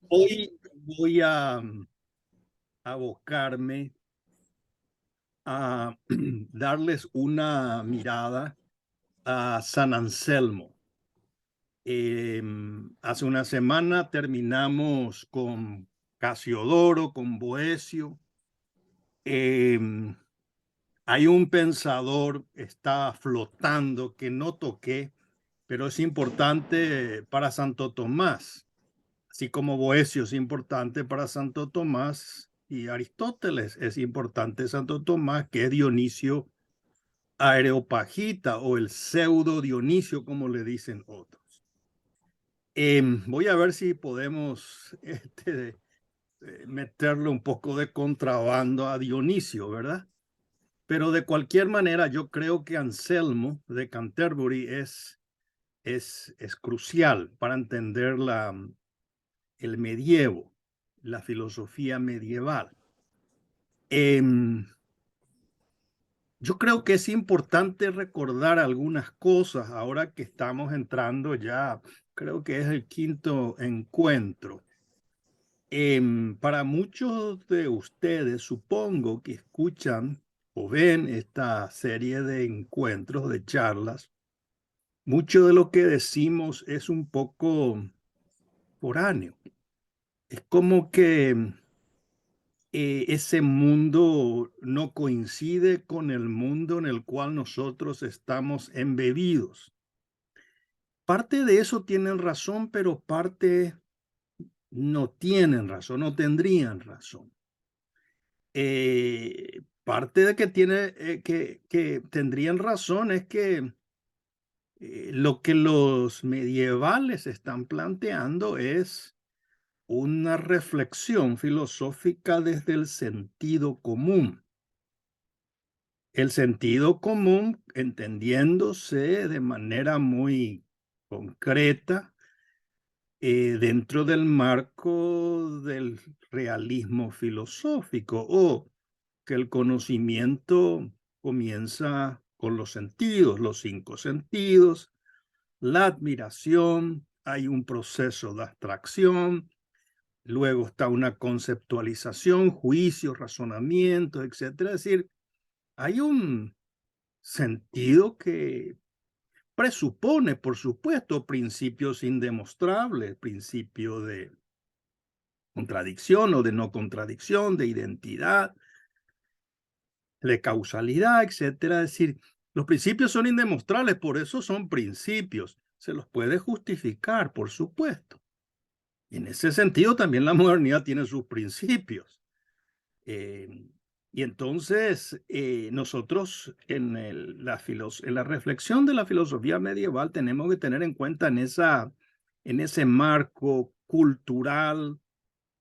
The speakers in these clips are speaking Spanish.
Hoy voy a abocarme a darles una mirada a San Anselmo. Hace una semana terminamos con Casiodoro, con Boecio. Em, Hay un pensador, está flotando, que no toqué, pero es importante para Santo Tomás. Así como Boecio es importante para Santo Tomás y Aristóteles es importante Santo Tomás, que es Dionisio Areopagita o el pseudo Dionisio, como le dicen otros. Voy a ver si podemos meterle un poco de contrabando a Dionisio, ¿verdad? Pero de cualquier manera, yo creo que Anselmo de Canterbury es crucial para entender el medievo, la filosofía medieval. Yo creo que es importante recordar algunas cosas ahora que estamos entrando ya, creo que es el quinto encuentro. Para muchos de ustedes, supongo que escuchan o ven esta serie de encuentros, de charlas. Mucho de lo que decimos es un poco foráneo. Es como que ese mundo no coincide con el mundo en el cual nosotros estamos embebidos. Parte de eso tienen razón, pero parte no tienen razón, no tendrían razón. Parte de que que tendrían razón es que lo que los medievales están planteando es una reflexión filosófica desde el sentido común. El sentido común, entendiéndose de manera muy concreta, dentro del marco del realismo filosófico, o que el conocimiento comienza con los 5 sentidos, la admiración, hay un proceso de abstracción, luego está una conceptualización, juicio, razonamiento, etcétera. Es decir, hay un sentido que presupone, por supuesto, principios indemostrables, principio de contradicción o de no contradicción, de identidad, de causalidad, etcétera. Es decir, los principios son indemostrables, por eso son principios. Se los puede justificar, por supuesto. Y en ese sentido también la modernidad tiene sus principios. Eh, y entonces nosotros en la reflexión de la filosofía medieval tenemos que tener en cuenta en ese marco cultural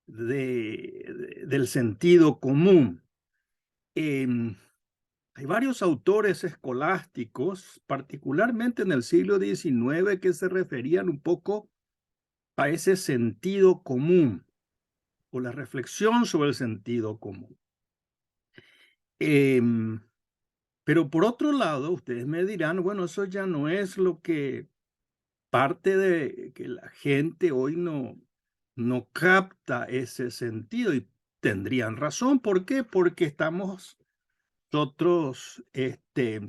del sentido común. Hay varios autores escolásticos, particularmente en el siglo XIX, que se referían un poco a ese sentido común o la reflexión sobre el sentido común. Em, pero por otro lado, ustedes me dirán, bueno, eso ya no es lo que parte de que la gente hoy no capta ese sentido y tendrían razón. ¿Por qué? Porque nosotros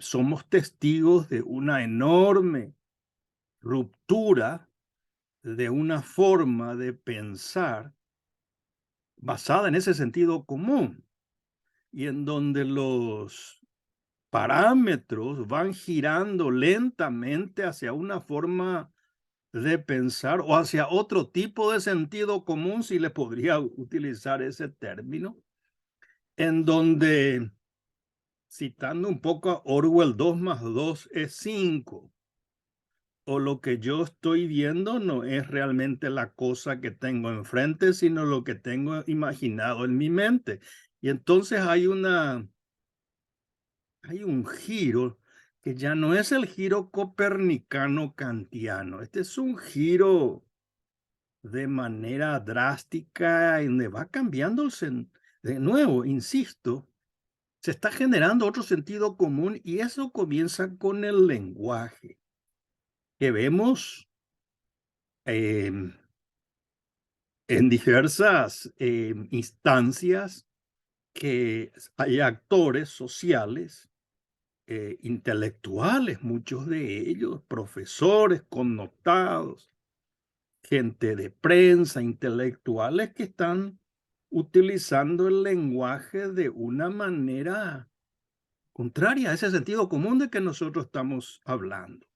somos testigos de una enorme ruptura de una forma de pensar basada en ese sentido común y en donde los parámetros van girando lentamente hacia una forma de pensar o hacia otro tipo de sentido común, si le podría utilizar ese término, en donde, citando un poco a Orwell, 2 más 2 es 5, o lo que yo estoy viendo no es realmente la cosa que tengo enfrente, sino lo que tengo imaginado en mi mente. Y entonces hay un giro que ya no es el giro copernicano-kantiano. Este es un giro de manera drástica y donde va cambiando de nuevo, insisto, se está generando otro sentido común y eso comienza con el lenguaje, que vemos em, en diversas instancias que hay actores sociales, intelectuales, muchos de ellos, profesores connotados, gente de prensa, intelectuales que están utilizando el lenguaje de una manera contraria a ese sentido común de que nosotros estamos hablando.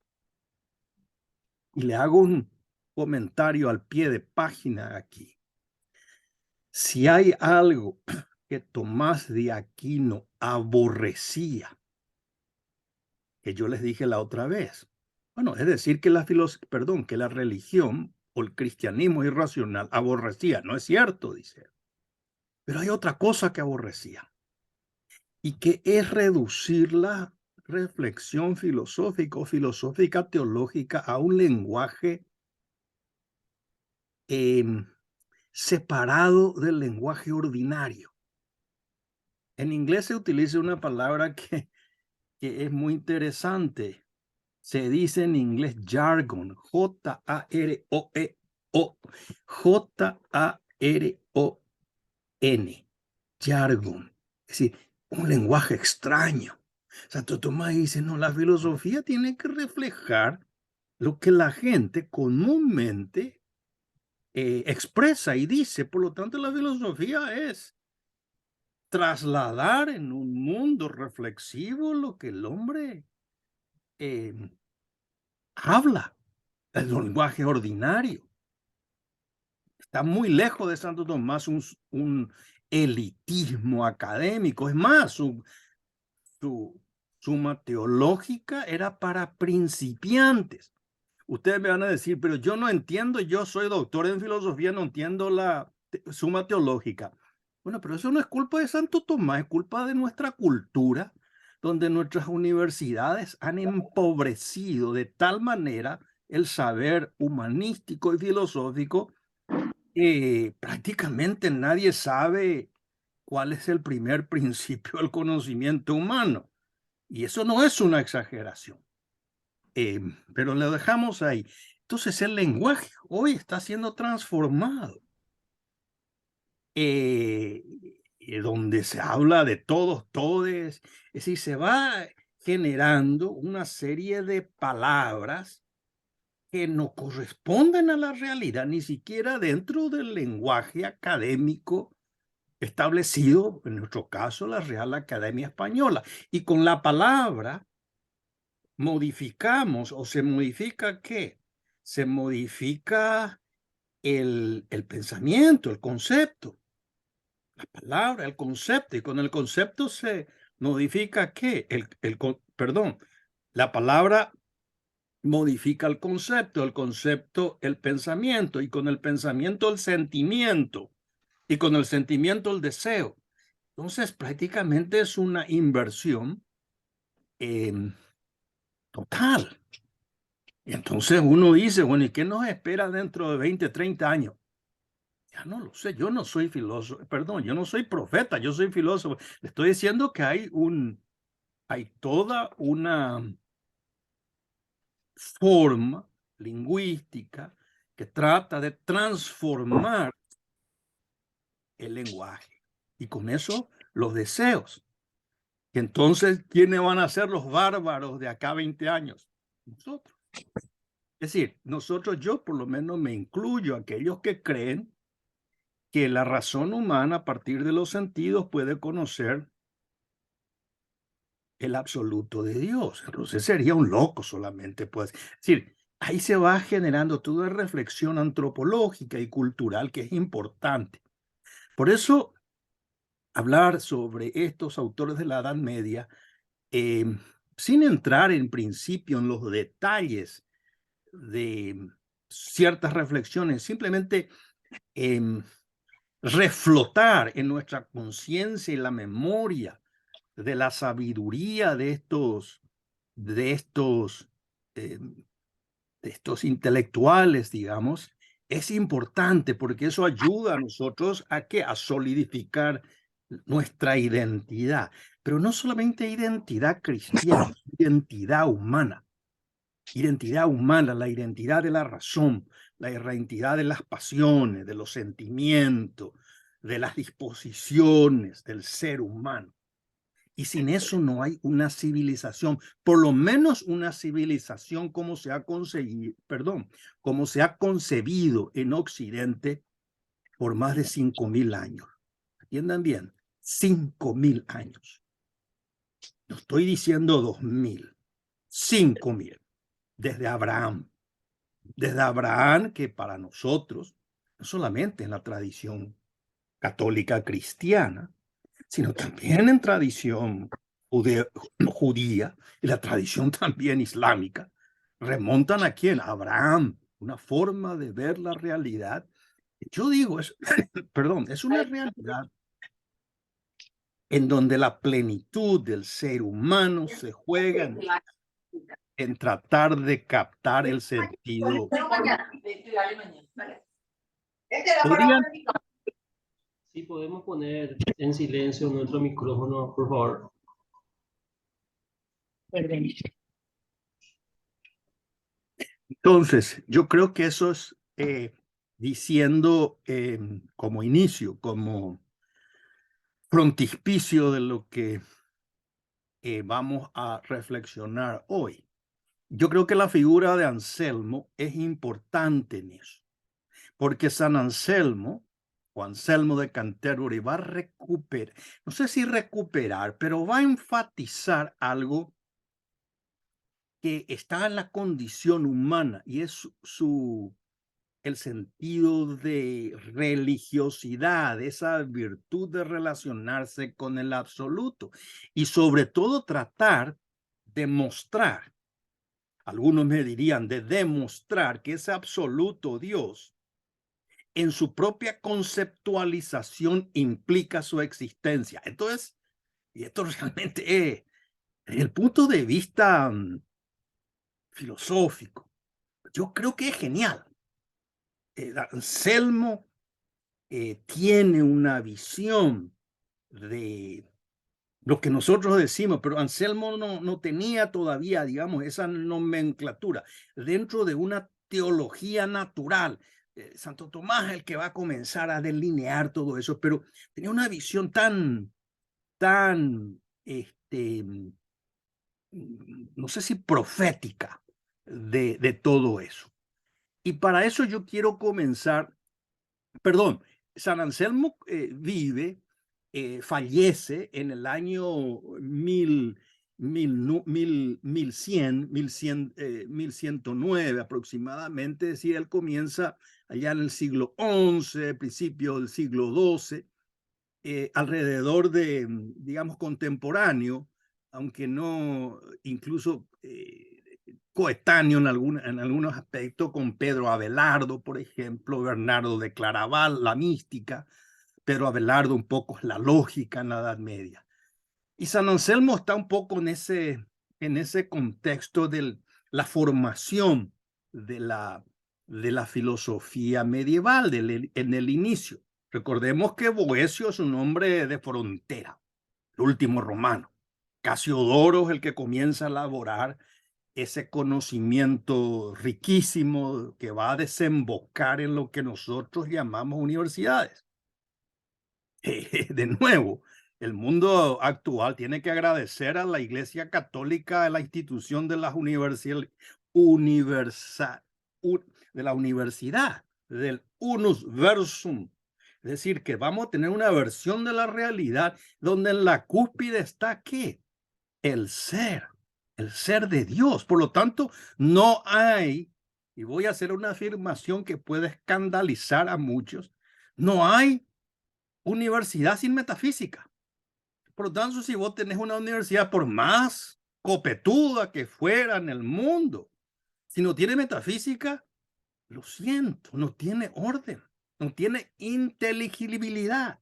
Y le hago un comentario al pie de página aquí. Si hay algo que Tomás de Aquino aborrecía, que yo les dije la otra vez, bueno, es decir que que la religión o el cristianismo irracional aborrecía, no es cierto, dice él. Pero hay otra cosa que aborrecía, y que es reducir la reflexión filosófica o filosófica teológica a un lenguaje separado del lenguaje ordinario. En inglés se utiliza una palabra que es muy interesante. Se dice en inglés jargon, J-A-R-O-E-O, J-A-R-O-N, jargon. Es decir, un lenguaje extraño. Santo Tomás dice, no, la filosofía tiene que reflejar lo que la gente comúnmente expresa y dice. Por lo tanto, la filosofía es trasladar en un mundo reflexivo lo que el hombre habla, el lenguaje ordinario. Está muy lejos de Santo Tomás un elitismo académico. Es más, su suma teológica era para principiantes. Ustedes me van a decir, pero yo no entiendo, yo soy doctor en filosofía, no entiendo la suma teológica. Bueno, pero eso no es culpa de Santo Tomás, es culpa de nuestra cultura, donde nuestras universidades han empobrecido de tal manera el saber humanístico y filosófico que prácticamente nadie sabe cuál es el primer principio del conocimiento humano. Y eso no es una exageración, pero lo dejamos ahí. Entonces el lenguaje hoy está siendo transformado, donde se habla de todos, todes, es decir, se va generando una serie de palabras que no corresponden a la realidad, ni siquiera dentro del lenguaje académico establecido, en nuestro caso, la Real Academia Española. Y con la palabra modificamos, o se modifica ¿qué? Se modifica el pensamiento, el concepto, la palabra, el concepto, y con el concepto se modifica ¿qué? Perdón, la palabra modifica el concepto, el pensamiento, y con el pensamiento, el sentimiento, y con el sentimiento, el deseo. Entonces, prácticamente es una inversión total. Y entonces uno dice, bueno, ¿y qué nos espera dentro de 20, 30 años? Ya no lo sé, yo no soy filósofo, perdón, yo no soy profeta, yo soy filósofo. Le estoy diciendo que hay toda una forma lingüística que trata de transformar el lenguaje. Y con eso, los deseos. Entonces, ¿quiénes van a ser los bárbaros de acá a 20 años? Nosotros. Es decir, yo por lo menos me incluyo a aquellos que creen que la razón humana a partir de los sentidos puede conocer el absoluto de Dios. Entonces sería un loco solamente, pues. Es decir, ahí se va generando toda una reflexión antropológica y cultural que es importante. Por eso, hablar sobre estos autores de la Edad Media, sin entrar en principio en los detalles de ciertas reflexiones, simplemente reflotar en nuestra conciencia y la memoria de la sabiduría de estos intelectuales, digamos, es importante porque eso ayuda a nosotros a solidificar nuestra identidad, pero no solamente identidad cristiana, identidad humana, la identidad de la razón, la identidad de las pasiones, de los sentimientos, de las disposiciones del ser humano. Y sin eso no hay una civilización, por lo menos una civilización como se ha conseguido, perdón, como se ha concebido en Occidente por más de 5.000 años. Entiendan bien, 5.000 años. No estoy diciendo 2.000, 5.000. Desde Abraham. Desde Abraham, que para nosotros, no solamente en la tradición católica cristiana, sino también en tradición judía y la tradición también islámica, remontan a quién? A Abraham, una forma de ver la realidad. Yo digo, perdón, es una realidad en donde la plenitud del ser humano se juega en tratar de captar el sentido. ¿Podrían? Si podemos poner en silencio nuestro micrófono, por favor. Perdón. Entonces, yo creo que eso es diciendo como inicio, como frontispicio de lo que vamos a reflexionar hoy. Yo creo que la figura de Anselmo es importante en eso, porque San Anselmo, o Anselmo de Canterbury, va a recuperar, no sé si recuperar, pero va a enfatizar algo que está en la condición humana y es el sentido de religiosidad, esa virtud de relacionarse con el absoluto y sobre todo tratar de mostrar, algunos me dirían de demostrar que ese absoluto Dios en su propia conceptualización implica su existencia. Entonces, y esto realmente es, desde el punto de vista filosófico, yo creo que es genial. Anselmo tiene una visión de lo que nosotros decimos, pero Anselmo no tenía todavía, digamos, esa nomenclatura dentro de una teología natural. Santo Tomás es el que va a comenzar a delinear todo eso, pero tenía una visión tan, no sé si profética de todo eso. Y para eso yo quiero comenzar, perdón, San Anselmo fallece en el año 1109 aproximadamente, es decir, él comienza allá en el siglo XI, principio del siglo XII, alrededor de, digamos, contemporáneo, aunque no, incluso coetáneo en algunos aspectos con Pedro Abelardo, por ejemplo, Bernardo de Claraval, la mística, Pedro Abelardo un poco la lógica en la Edad Media. Y San Anselmo está un poco en ese contexto de la formación de la filosofía medieval en el inicio. Recordemos que Boecio es un hombre de frontera, el último romano. Casiodoro es el que comienza a elaborar ese conocimiento riquísimo que va a desembocar en lo que nosotros llamamos universidades. De nuevo, el mundo actual tiene que agradecer a la Iglesia Católica la institución de las de la universidad, del unus versum. Es decir, que vamos a tener una versión de la realidad donde en la cúspide está ¿qué? El ser de Dios. Por lo tanto, no hay, y voy a hacer una afirmación que puede escandalizar a muchos, no hay universidad sin metafísica. Por lo tanto, si vos tenés una universidad, por más copetuda que fuera en el mundo, si no tiene metafísica, lo siento, no tiene orden, no tiene inteligibilidad.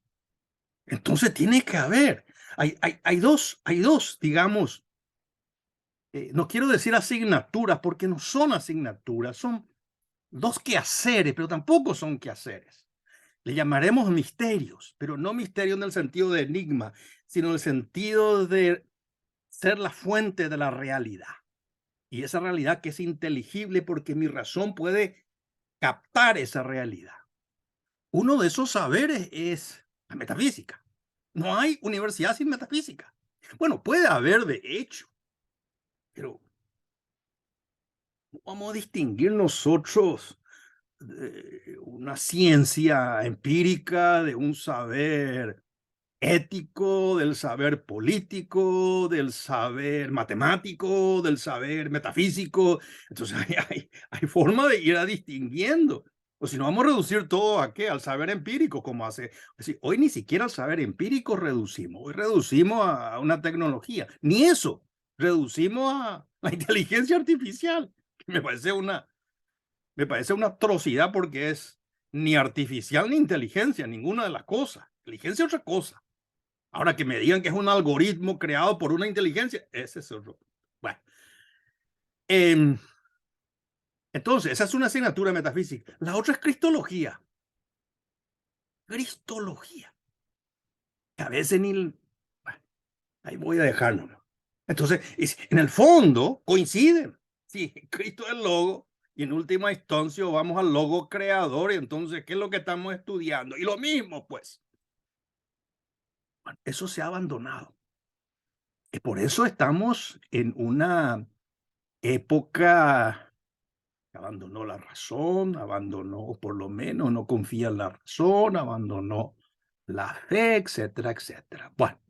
Entonces tiene que haber, hay dos, digamos, no quiero decir asignaturas porque no son asignaturas, son dos quehaceres, pero tampoco son quehaceres. Le llamaremos misterios, pero no misterios en el sentido de enigma, sino en el sentido de ser la fuente de la realidad. Y esa realidad que es inteligible porque mi razón puede captar esa realidad. Uno de esos saberes es la metafísica. No hay universidad sin metafísica. Bueno, puede haber de hecho, pero ¿cómo vamos a distinguir nosotros una ciencia empírica de un saber ético, del saber político, del saber matemático, del saber metafísico? Entonces hay forma de ir a distinguiendo. O si no, vamos a reducir todo a qué, al saber empírico, como hace. Es decir, hoy ni siquiera al saber empírico reducimos, hoy reducimos a una tecnología. Ni eso, reducimos a la inteligencia artificial, que me parece una atrocidad porque es ni artificial ni inteligencia, ninguna de las cosas. Inteligencia es otra cosa. Ahora que me digan que es un algoritmo creado por una inteligencia, ese es otro. Bueno, entonces, esa es una asignatura metafísica. La otra es cristología. Cristología. Que a veces ni. Bueno, ahí voy a dejarlo. Entonces, en el fondo coinciden. Sí, Cristo es el logo y en última instancia vamos al logo creador. Y entonces, ¿qué es lo que estamos estudiando? Y lo mismo, pues. Bueno, eso se ha abandonado. Y por eso estamos en una época que abandonó la razón, abandonó, por lo menos no confía en la razón, abandonó la fe, etcétera, etcétera. Bueno,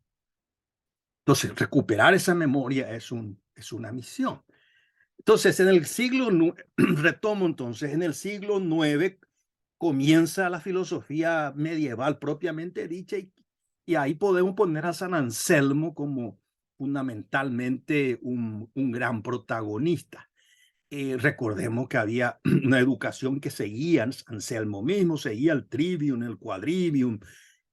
entonces recuperar esa memoria es una misión. Entonces, en el siglo, retomo entonces, en el siglo IX comienza la filosofía medieval propiamente dicha y ahí podemos poner a San Anselmo como fundamentalmente un gran protagonista. Recordemos que había una educación que seguía, Anselmo mismo seguía el trivium, el quadrivium,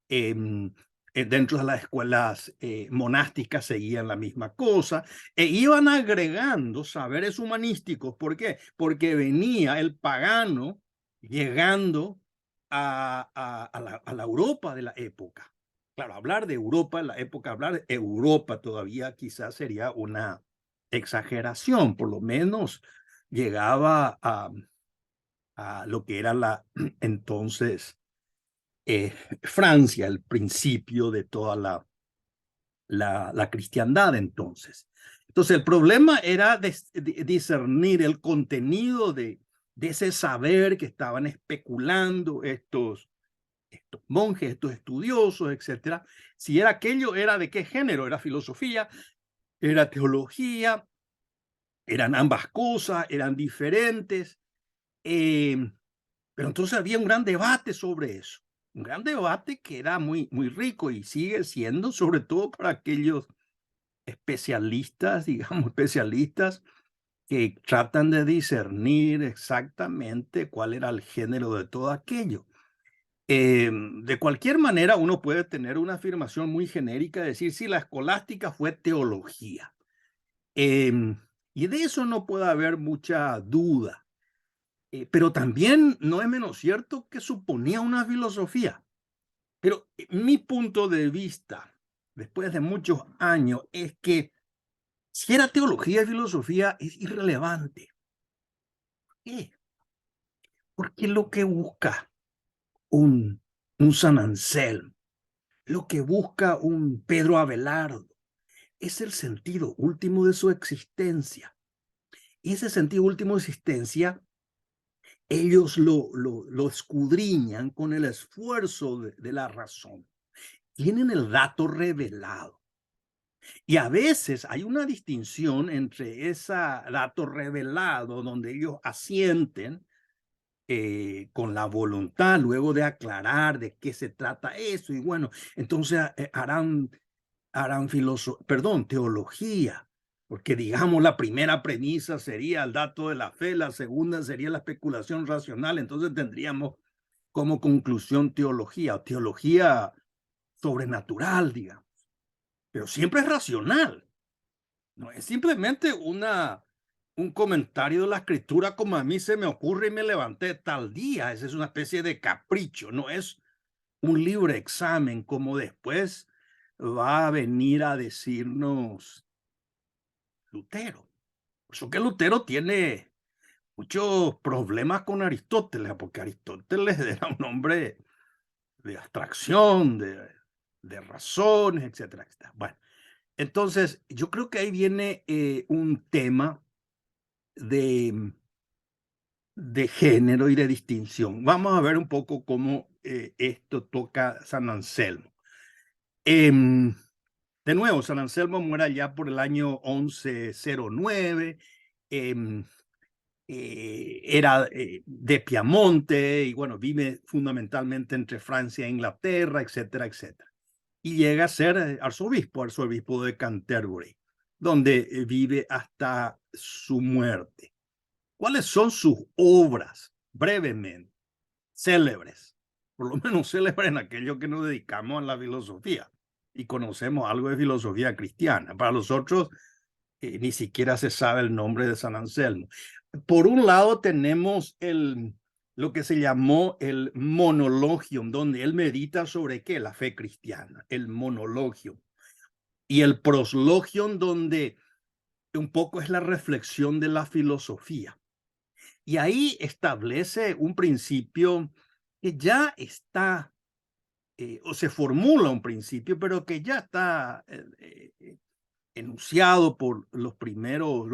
dentro de las escuelas monásticas seguían la misma cosa, e iban agregando saberes humanísticos. ¿Por qué? Porque venía el pagano llegando a la Europa de la época. Claro, hablar de Europa en la época, hablar de Europa todavía quizás sería una exageración, por lo menos llegaba a lo que era la entonces Francia, el principio de toda la cristiandad entonces. Entonces el problema era discernir el contenido de ese saber que estaban especulando estos monjes, estos estudiosos, etcétera. Si era aquello, era de qué género, era filosofía, era teología, eran ambas cosas, eran diferentes. Pero entonces había un gran debate sobre eso, un gran debate que era muy, muy rico y sigue siendo, sobre todo para aquellos especialistas, digamos, especialistas que tratan de discernir exactamente cuál era el género de todo aquello. De cualquier manera, uno puede tener una afirmación muy genérica, decir si la escolástica fue teología. Y de eso no puede haber mucha duda. Pero también no es menos cierto que suponía una filosofía. Pero mi punto de vista, después de muchos años, es que si era teología y filosofía es irrelevante. ¿Por qué? Porque lo que busca un San Anselmo, lo que busca un Pedro Abelardo, es el sentido último de su existencia. Y ese sentido último de existencia ellos lo escudriñan con el esfuerzo de la razón. Tienen el dato revelado. Y a veces hay una distinción entre ese dato revelado, donde ellos asienten con la voluntad, luego de aclarar de qué se trata eso. Y bueno, entonces harán teología, porque digamos la primera premisa sería el dato de la fe, la segunda sería la especulación racional, entonces tendríamos como conclusión teología, o teología sobrenatural, digamos, pero siempre es racional, no es simplemente un comentario de la escritura como a mí se me ocurre y me levanté tal día. Esa es una especie de capricho, no es un libre examen como después va a venir a decirnos Lutero. Por eso que Lutero tiene muchos problemas con Aristóteles, porque Aristóteles era un hombre de abstracción, de razones, etcétera, etcétera. Bueno, entonces yo creo que ahí viene un tema de, de género y de distinción. Vamos a ver un poco cómo esto toca San Anselmo. Em, de nuevo, San Anselmo muere allá por el año 1109. em, Era de Piamonte y bueno, vive fundamentalmente entre Francia e Inglaterra, etcétera, etcétera. Y llega a ser arzobispo de Canterbury, donde vive hasta su muerte. ¿Cuáles son sus obras? Brevemente, célebres, por lo menos célebres en aquello que nos dedicamos a la filosofía y conocemos algo de filosofía cristiana. Para los otros, ni siquiera se sabe el nombre de San Anselmo. Por un lado tenemos lo que se llamó el monologium, donde él medita sobre qué, la fe cristiana, el monologium. Y el proslogium, donde un poco es la reflexión de la filosofía. Y ahí establece un principio que ya está, o se formula un principio, pero que ya está enunciado por los primeros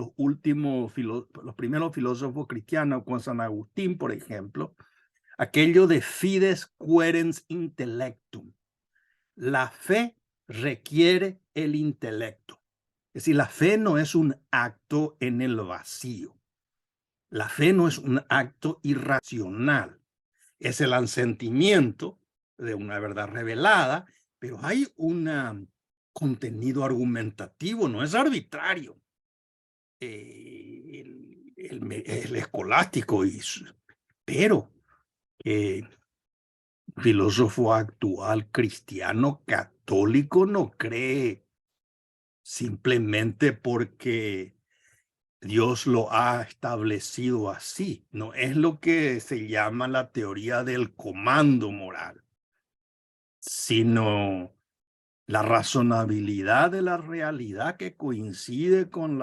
filósofos cristianos, como San Agustín, por ejemplo, aquello de fides querens intellectum. La fe requiere el intelecto. Es decir, la fe no es un acto en el vacío. La fe no es un acto irracional. Es el asentimiento de una verdad revelada, pero hay un contenido argumentativo, no es arbitrario. El escolástico, pero filósofo actual cristiano católico no cree simplemente porque Dios lo ha establecido así. No es lo que se llama la teoría del comando moral, sino la razonabilidad de la realidad que coincide con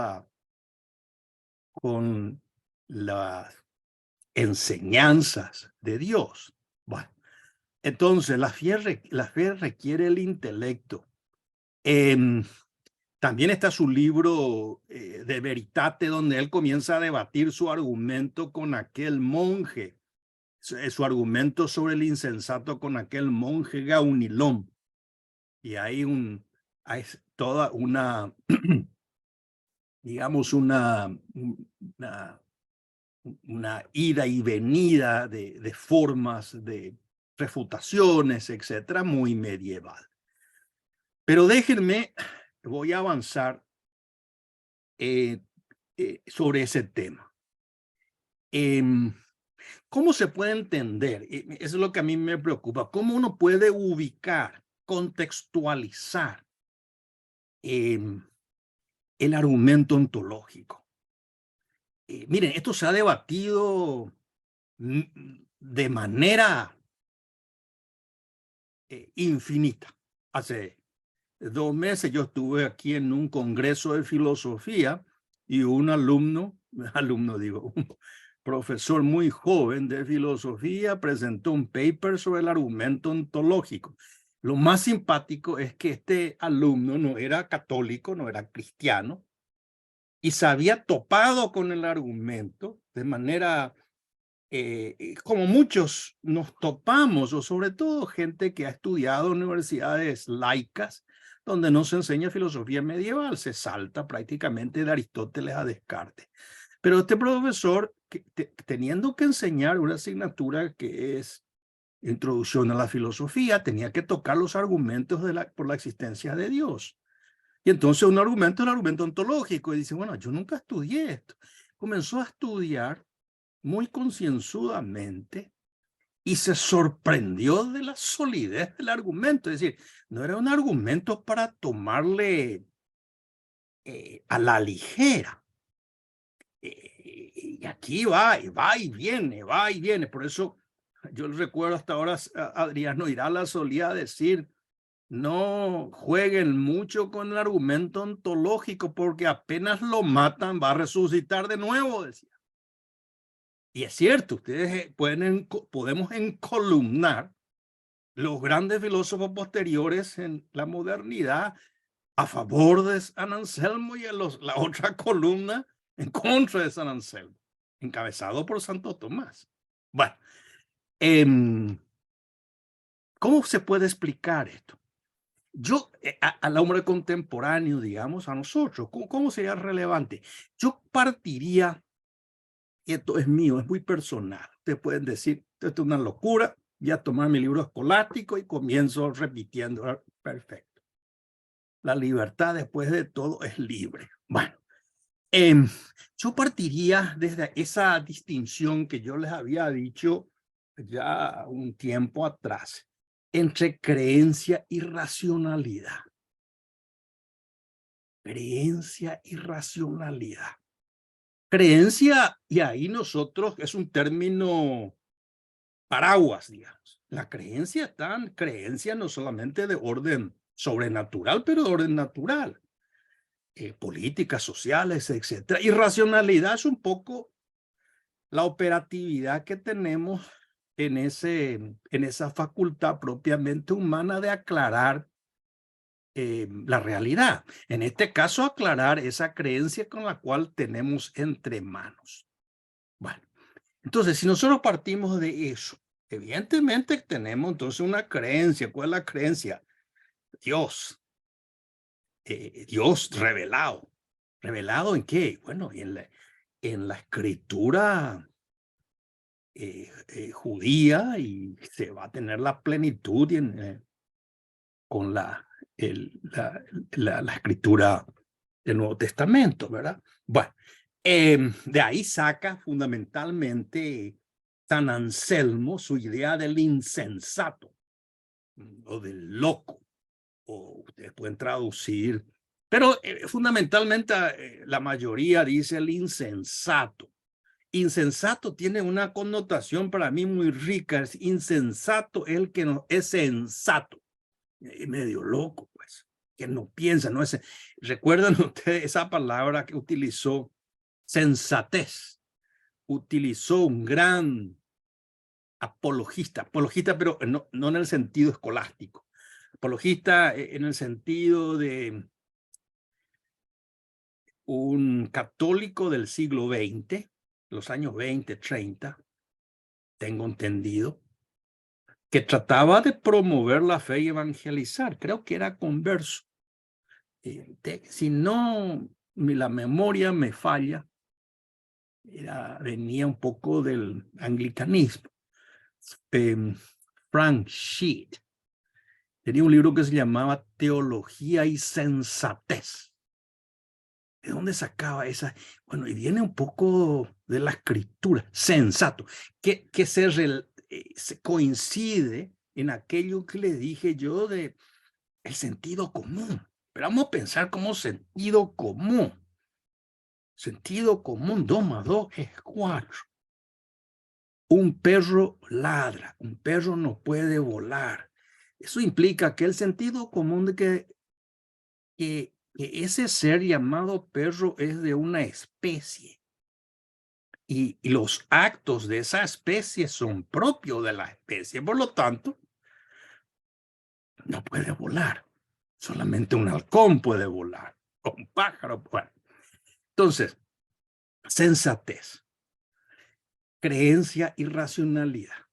las enseñanzas de Dios. Bueno, entonces la fe requiere el intelecto. También está su libro de Veritate, donde él comienza a debatir su argumento con aquel monje, su argumento sobre el insensato con aquel monje Gaunilón. Y hay toda una, digamos, una ida y venida de formas, de refutaciones, etcétera, muy medieval. Pero déjenme, voy a avanzar sobre ese tema. ¿Cómo se puede entender? Eso es lo que a mí me preocupa. ¿Cómo uno puede ubicar, contextualizar el argumento ontológico? Miren, esto se ha debatido de manera infinita. Hace 2 meses yo estuve aquí en un congreso de filosofía y un un profesor muy joven de filosofía presentó un paper sobre el argumento ontológico. Lo más simpático es que este alumno no era católico, no era cristiano, y se había topado con el argumento de manera como muchos nos topamos, o sobre todo gente que ha estudiado en universidades laicas, donde no se enseña filosofía medieval, se salta prácticamente de Aristóteles a Descartes. Pero este profesor, teniendo que enseñar una asignatura que es Introducción a la Filosofía, tenía que tocar los argumentos por la existencia de Dios. Y entonces un argumento es el argumento ontológico, y dice, bueno, yo nunca estudié esto. Comenzó a estudiar muy concienzudamente y se sorprendió de la solidez del argumento. Es decir, no era un argumento para tomarle a la ligera. Y aquí va y viene, va y viene. Por eso yo recuerdo hasta ahora, Adriano Irala solía decir, no jueguen mucho con el argumento ontológico porque apenas lo matan va a resucitar de nuevo, decía. Y es cierto, ustedes podemos encolumnar los grandes filósofos posteriores en la modernidad a favor de San Anselmo y la otra columna en contra de San Anselmo, encabezado por Santo Tomás. Bueno, ¿cómo se puede explicar esto? Yo, al hombre contemporáneo, digamos, a nosotros, ¿cómo sería relevante? Yo partiría, y esto es mío, es muy personal. Ustedes pueden decir, esto es una locura, voy a tomar mi libro escolástico y comienzo repitiendo, perfecto. La libertad, después de todo, es libre. Bueno, yo partiría desde esa distinción que yo les había dicho ya un tiempo atrás, entre creencia y racionalidad. Creencia y racionalidad. Creencia, y ahí nosotros, es un término paraguas, digamos. La creencia está en creencia no solamente de orden sobrenatural, pero de orden natural. Políticas sociales, etcétera. Y racionalidad es un poco la operatividad que tenemos en esa facultad propiamente humana de aclarar la realidad. En este caso, aclarar esa creencia con la cual tenemos entre manos. Bueno, entonces, si nosotros partimos de eso, evidentemente tenemos entonces una creencia. ¿Cuál es la creencia? Dios. Dios revelado. ¿Revelado en qué? Bueno, en la escritura judía, y se va a tener la plenitud con la escritura del Nuevo Testamento, ¿verdad? Bueno, de ahí saca fundamentalmente San Anselmo su idea del insensato o del loco, o ustedes pueden traducir, pero fundamentalmente la mayoría dice el insensato. Insensato tiene una connotación para mí muy rica. Es insensato el que no es sensato, medio loco, pues, que no piensa, no es. ¿Recuerdan ustedes esa palabra que utilizó? Sensatez. Utilizó un gran apologista, pero no en el sentido escolástico. Apologista en el sentido de un católico del siglo XX, los años 20, 30, tengo entendido, que trataba de promover la fe y evangelizar. Creo que era converso. Si no la memoria me falla, venía un poco del anglicanismo. Frank Sheet tenía un libro que se llamaba Teología y Sensatez. ¿De dónde sacaba esa? Bueno, y viene un poco de la escritura, sensato, que se coincide en aquello que le dije yo de el sentido común. Pero vamos a pensar como sentido común. Sentido común, 2 más 2 es 4. Un perro ladra, un perro no puede volar. Eso implica que el sentido común de que ese ser llamado perro es de una especie. Y los actos de esa especie son propios de la especie. Por lo tanto, no puede volar. Solamente un halcón puede volar. O un pájaro. Bueno. Entonces, sensatez, creencia y racionalidad.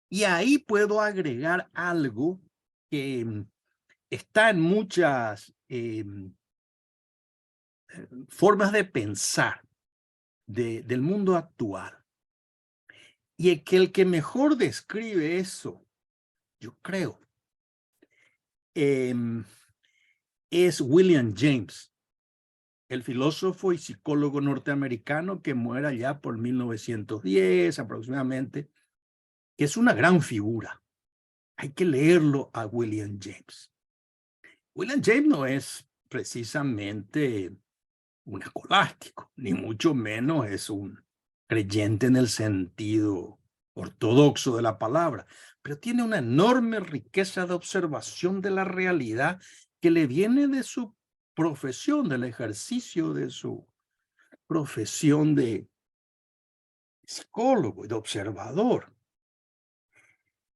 Y ahí puedo agregar algo que está en muchas formas de pensar del mundo actual. Y el que mejor describe eso, yo creo, es William James, el filósofo y psicólogo norteamericano que muere allá por 1910 aproximadamente, que es una gran figura. Hay que leerlo a William James. William James no es precisamente un escolástico, ni mucho menos es un creyente en el sentido ortodoxo de la palabra, pero tiene una enorme riqueza de observación de la realidad que le viene de su profesión, del ejercicio de su profesión de psicólogo y de observador.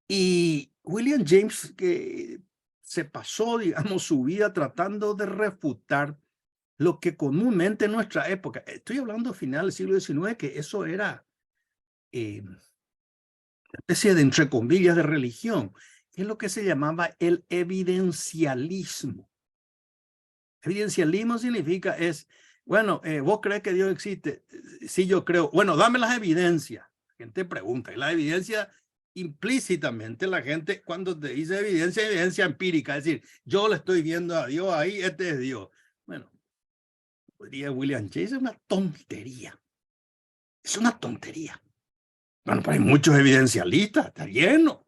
Y William James, que se pasó, digamos, su vida tratando de refutar lo que comúnmente en nuestra época, estoy hablando final del siglo XIX, que eso era una especie de, entre comillas, de religión, que es lo que se llamaba el evidencialismo. Evidencialismo significa bueno, ¿vos crees que Dios existe? Sí, yo creo. Bueno, dame las evidencias. La gente pregunta, y la evidencia implícitamente, la gente cuando te dice evidencia, evidencia empírica, es decir, yo le estoy viendo a Dios ahí, este es Dios. Bueno, diría William James, es una tontería. Es una tontería. Bueno, pues hay muchos evidencialistas, está lleno.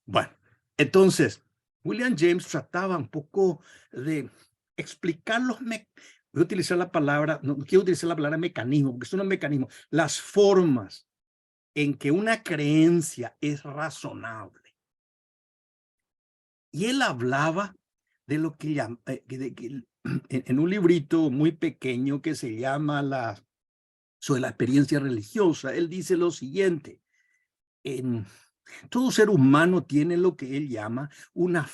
Bueno, entonces, William James trataba un poco de explicar voy a utilizar la palabra, no quiero utilizar la palabra mecanismo, porque son los mecanismos, las formas en que una creencia es razonable. Y él hablaba de lo que llama, en un librito muy pequeño que se llama sobre la experiencia religiosa, él dice lo siguiente: todo ser humano tiene lo que él llama una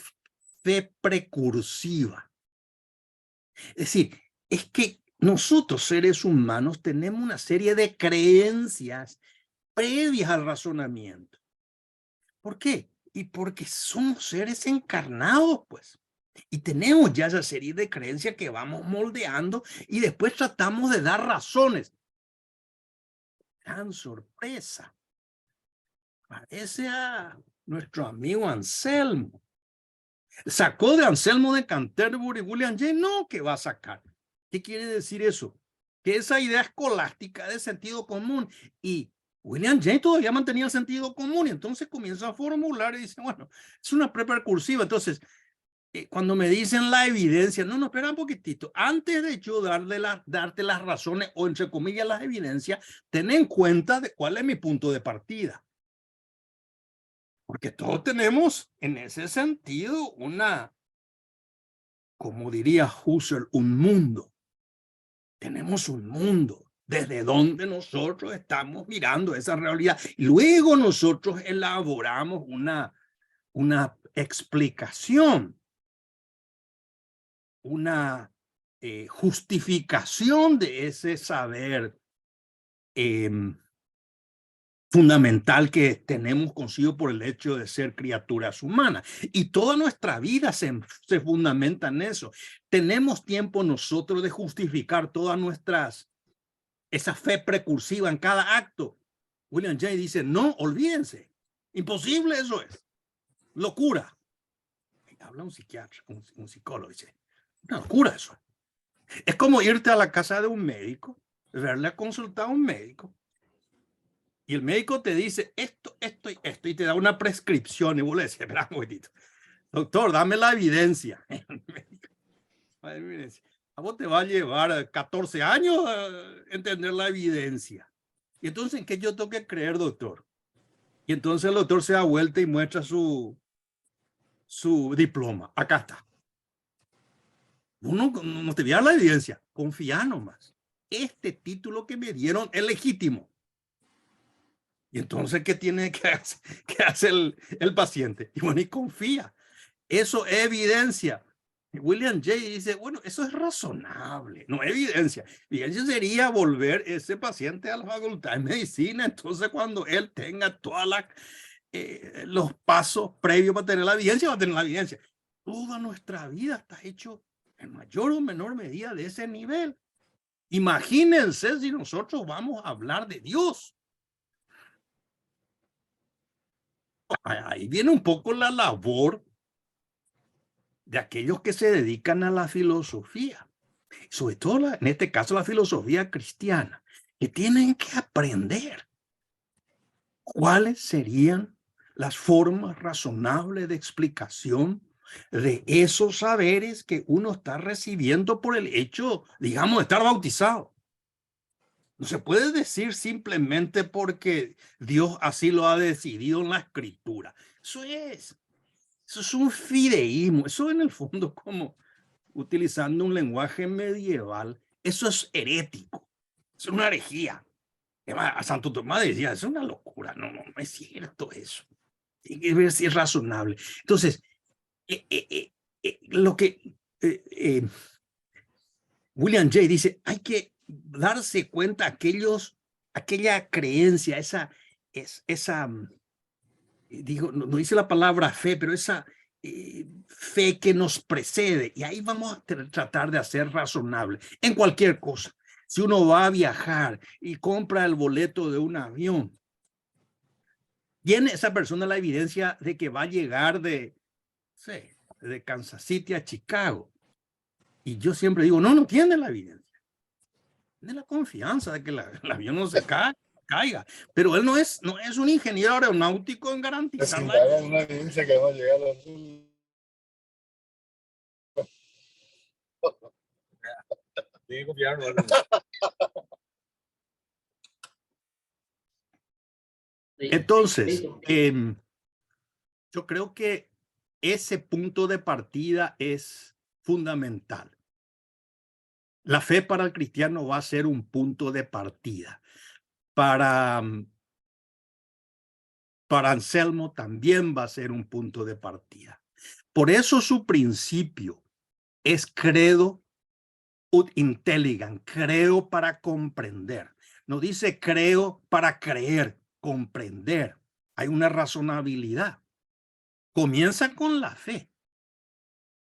fe precursiva. Es decir, es que nosotros seres humanos tenemos una serie de creencias previas al razonamiento. ¿Por qué? Y porque somos seres encarnados, pues. Y tenemos ya esa serie de creencias que vamos moldeando y después tratamos de dar razones. Gran sorpresa. Parece a nuestro amigo Anselmo. ¿Sacó de Anselmo de Canterbury William James? No, ¿qué va a sacar? ¿Qué quiere decir eso? Que esa idea escolástica de sentido común, y William James todavía mantenía el sentido común, y entonces comienza a formular y dice, bueno, es una precursiva. Entonces, cuando me dicen la evidencia, no, espera un poquitito. Antes de yo darte las razones, o entre comillas las evidencias, ten en cuenta de cuál es mi punto de partida. Porque todos tenemos en ese sentido como diría Husserl, un mundo. Tenemos un mundo desde donde nosotros estamos mirando esa realidad. Luego nosotros elaboramos una explicación, una justificación de ese saber fundamental que tenemos consigo por el hecho de ser criaturas humanas. Y toda nuestra vida se fundamenta en eso. Tenemos tiempo nosotros de justificar todas esa fe precursiva en cada acto. William James dice, no, olvídense. Imposible eso es. Locura. Y habla un psiquiatra, un psicólogo, dice, una locura eso. Es como irte a la casa de un médico, verle a consultar a un médico, y el médico te dice esto, esto y esto, y te da una prescripción, y vos le dices, espera un momentito, doctor, dame la evidencia. A vos te va a llevar 14 años a entender la evidencia. Y entonces, ¿en qué yo tengo que creer, doctor? Y entonces el doctor se da vuelta y muestra su diploma. Acá está. Uno no te viera la evidencia, confía nomás. Este título que me dieron es legítimo. Y entonces, ¿qué tiene que hacer el paciente? Y bueno, y confía. Eso es evidencia. William James dice, bueno, eso es razonable, no evidencia. Evidencia sería volver ese paciente a la facultad de medicina, entonces cuando él tenga todos los pasos previos para tener la evidencia, va a tener la evidencia. Toda nuestra vida está hecho en mayor o menor medida de ese nivel. Imagínense si nosotros vamos a hablar de Dios. Ahí viene un poco la labor de aquellos que se dedican a la filosofía, sobre todo en este caso la filosofía cristiana, que tienen que aprender cuáles serían las formas razonables de explicación de esos saberes que uno está recibiendo por el hecho, digamos, de estar bautizado. No se puede decir simplemente porque Dios así lo ha decidido en la escritura. Eso es un fideísmo. Eso en el fondo, como utilizando un lenguaje medieval, eso es herético. Es una herejía. Además, a Santo Tomás decía, es una locura, no es cierto eso. Hay que ver si es razonable. Entonces, lo que William Jay dice, hay que darse cuenta aquella creencia, esa, digo, no dice la palabra fe, pero esa fe que nos precede. Y ahí vamos a tratar de hacer razonable en cualquier cosa. Si uno va a viajar y compra el boleto de un avión, ¿tiene esa persona la evidencia de que va a llegar de Kansas City a Chicago? Y yo siempre digo, no tiene la evidencia. Tiene la confianza de que el avión no se caiga. Pero él no es un ingeniero aeronáutico en garantizar la una evidencia que va a llegar a Entonces, yo creo que ese punto de partida es fundamental. La fe para el cristiano va a ser un punto de partida. Para Anselmo también va a ser un punto de partida. Por eso su principio es credo ut intelligam, creo para comprender. No dice creo para creer, comprender. Hay una razonabilidad. Comienza con la fe.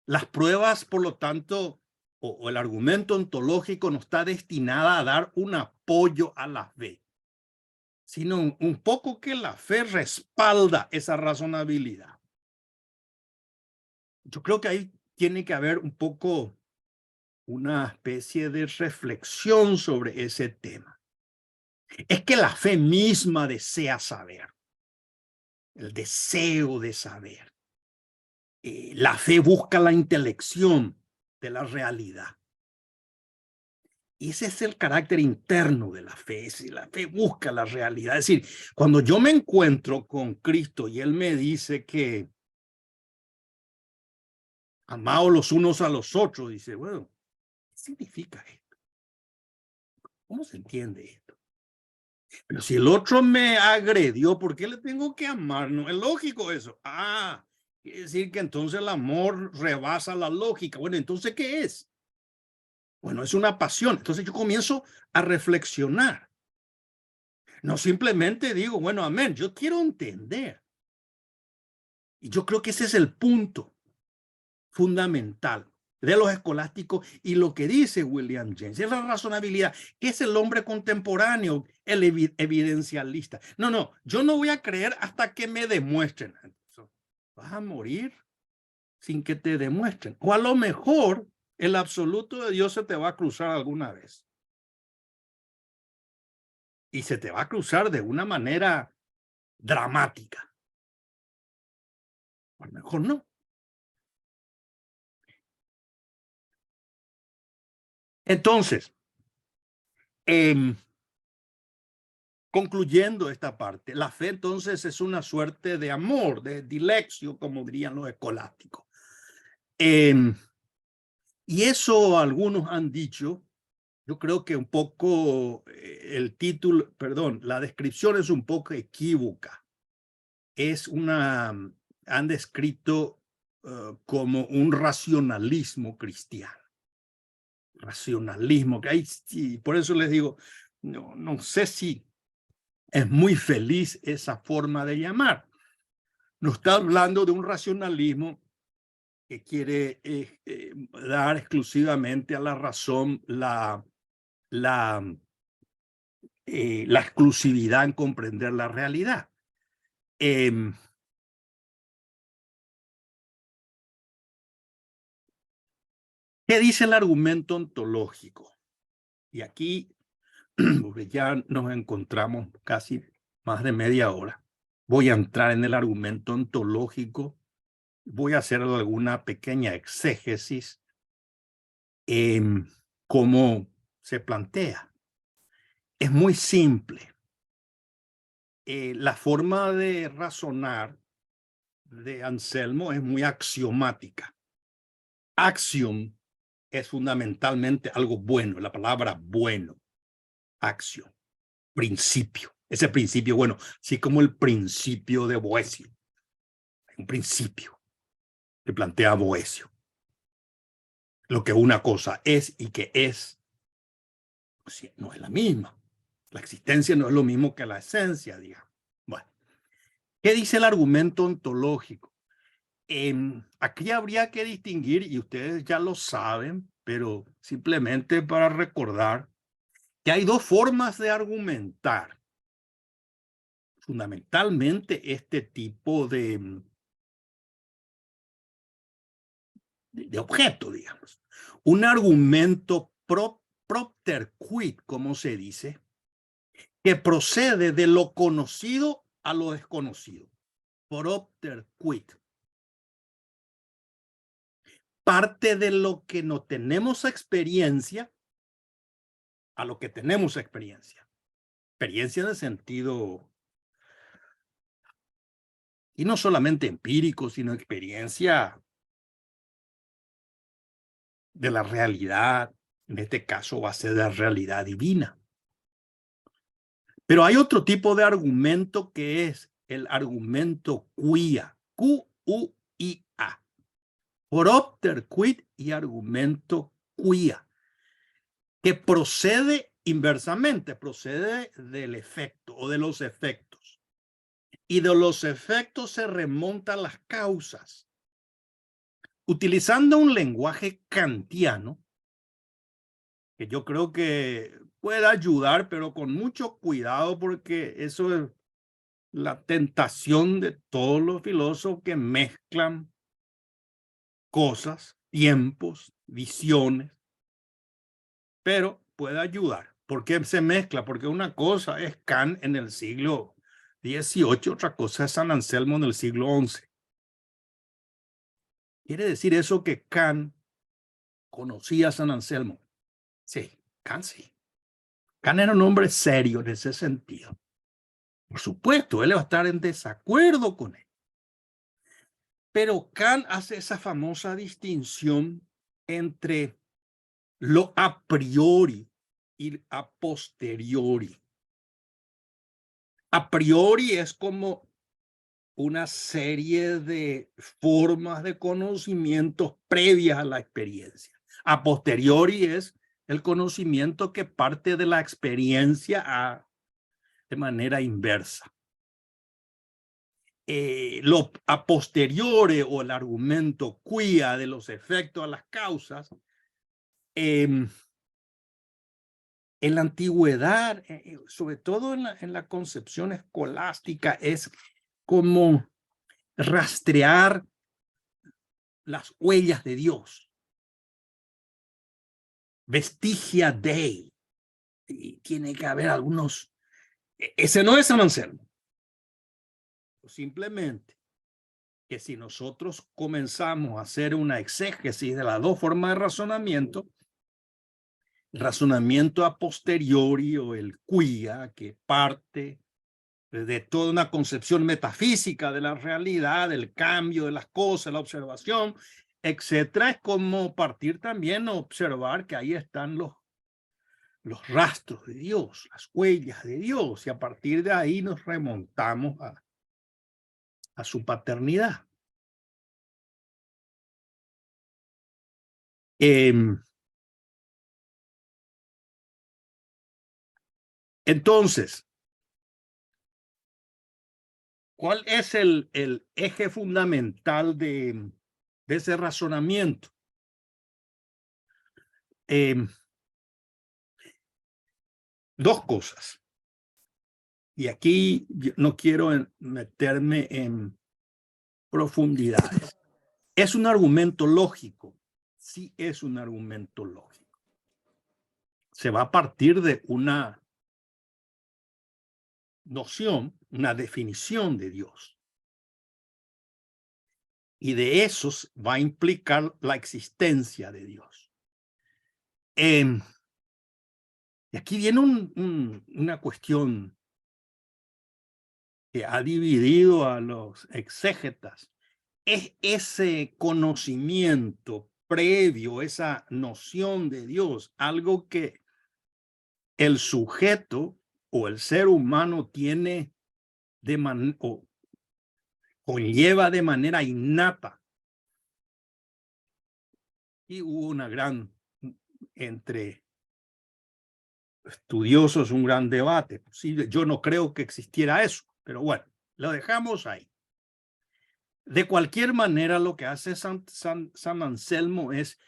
Las pruebas, por lo tanto, o el argumento ontológico no está destinada a dar un apoyo a la fe, sino un poco que la fe respalda esa razonabilidad. Yo creo que ahí tiene que haber un poco una especie de reflexión sobre ese tema. Es que la fe misma desea saber, el deseo de saber. La fe busca la intelección de la realidad. Y ese es el carácter interno de la fe. La fe busca la realidad. Es decir, cuando yo me encuentro con Cristo y Él me dice que amaos los unos a los otros, dice, bueno, ¿qué significa esto? ¿Cómo se entiende esto? Pero si el otro me agredió, ¿por qué le tengo que amar? No es lógico eso. Quiere decir que entonces el amor rebasa la lógica. Bueno, entonces, ¿qué es? Bueno, es una pasión. Entonces yo comienzo a reflexionar. No simplemente digo, bueno, amén, yo quiero entender. Y yo creo que ese es el punto fundamental de los escolásticos y lo que dice William James, es la razonabilidad, que es el hombre contemporáneo, el evidencialista. No, yo no voy a creer hasta que me demuestren. Vas a morir sin que te demuestren. O a lo mejor el absoluto de Dios se te va a cruzar alguna vez. Y se te va a cruzar de una manera dramática. A lo mejor no. Entonces, concluyendo esta parte, la fe entonces es una suerte de amor, de dilectio, como dirían los escolásticos. Y eso algunos han dicho, yo creo que un poco el título, perdón, la descripción es un poco equívoca. Han descrito como un racionalismo cristiano. Racionalismo, que hay, sí, por eso les digo, no sé si es muy feliz esa forma de llamar. No está hablando de un racionalismo que quiere dar exclusivamente a la razón la exclusividad en comprender la realidad. ¿Qué dice el argumento ontológico? Y aquí, porque ya nos encontramos casi más de media hora, voy a entrar en el argumento ontológico, voy a hacer alguna pequeña exégesis en cómo se plantea. Es muy simple. La forma de razonar de Anselmo es muy axiomática. Axiom es fundamentalmente algo bueno, la palabra bueno. acción, principio. Ese principio, bueno, así como el principio de Boecio. Un principio que plantea Boecio. Lo que una cosa es y que es, no es la misma. La existencia no es lo mismo que la esencia, digamos. Bueno, ¿qué dice el argumento ontológico? Aquí habría que distinguir, y ustedes ya lo saben, pero simplemente para recordar, que hay dos formas de argumentar. Fundamentalmente este tipo de objeto, digamos. Un argumento propter quid, como se dice, que procede de lo conocido a lo desconocido. Propter quid. Parte de lo que no tenemos experiencia a lo que tenemos experiencia. Experiencia en el sentido, y no solamente empírico, sino experiencia de la realidad, en este caso va a ser la realidad divina. Pero hay otro tipo de argumento que es el argumento quia, Q-U-I-A, propter quid y argumento quia, que procede inversamente, procede del efecto o de los efectos. Y de los efectos se remontan las causas. Utilizando un lenguaje kantiano, que yo creo que puede ayudar, pero con mucho cuidado, porque eso es la tentación de todos los filósofos que mezclan cosas, tiempos, visiones, pero puede ayudar. ¿Por qué se mezcla? Porque una cosa es Kant en el siglo XVIII, otra cosa es San Anselmo en el siglo XI. ¿Quiere decir eso que Kant conocía a San Anselmo? Sí, Kant sí. Kant era un hombre serio en ese sentido. Por supuesto, él va a estar en desacuerdo con él. Pero Kant hace esa famosa distinción entre lo a priori y a posteriori. A priori es como una serie de formas de conocimientos previas a la experiencia. A posteriori es el conocimiento que parte de la experiencia de manera inversa. Lo a posteriori o el argumento quia de los efectos a las causas, en la antigüedad, sobre todo en la concepción escolástica, es como rastrear las huellas de Dios. Vestigia Dei. Y tiene que haber algunos. Ese no es San Anselmo. Simplemente que si nosotros comenzamos a hacer una exégesis de las dos formas de razonamiento, el razonamiento a posteriori o el quia, que parte de toda una concepción metafísica de la realidad, del cambio de las cosas, la observación, etcétera, es como partir también a observar que ahí están los rastros de Dios, las huellas de Dios, y a partir de ahí nos remontamos a su paternidad. Entonces, ¿cuál es el eje fundamental de ese razonamiento? Dos cosas. Y aquí no quiero meterme en profundidades. ¿Es un argumento lógico? Sí, es un argumento lógico. Se va a partir de una noción, una definición de Dios. Y de eso va a implicar la existencia de Dios. Y aquí viene una cuestión que ha dividido a los exégetas. Es ese conocimiento previo, esa noción de Dios, algo que el sujeto o el ser humano tiene o conlleva de manera innata. Y hubo una gran, entre estudiosos, un gran debate. Yo no creo que existiera eso, pero bueno, lo dejamos ahí. De cualquier manera, lo que hace San Anselmo es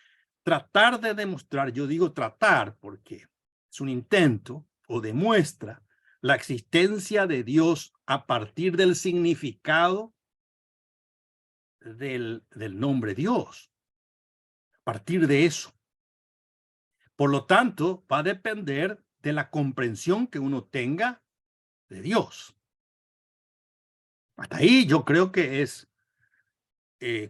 tratar de demostrar, yo digo tratar porque es un intento o demuestra la existencia de Dios a partir del significado del nombre Dios. A partir de eso. Por lo tanto, va a depender de la comprensión que uno tenga de Dios. Hasta ahí yo creo que es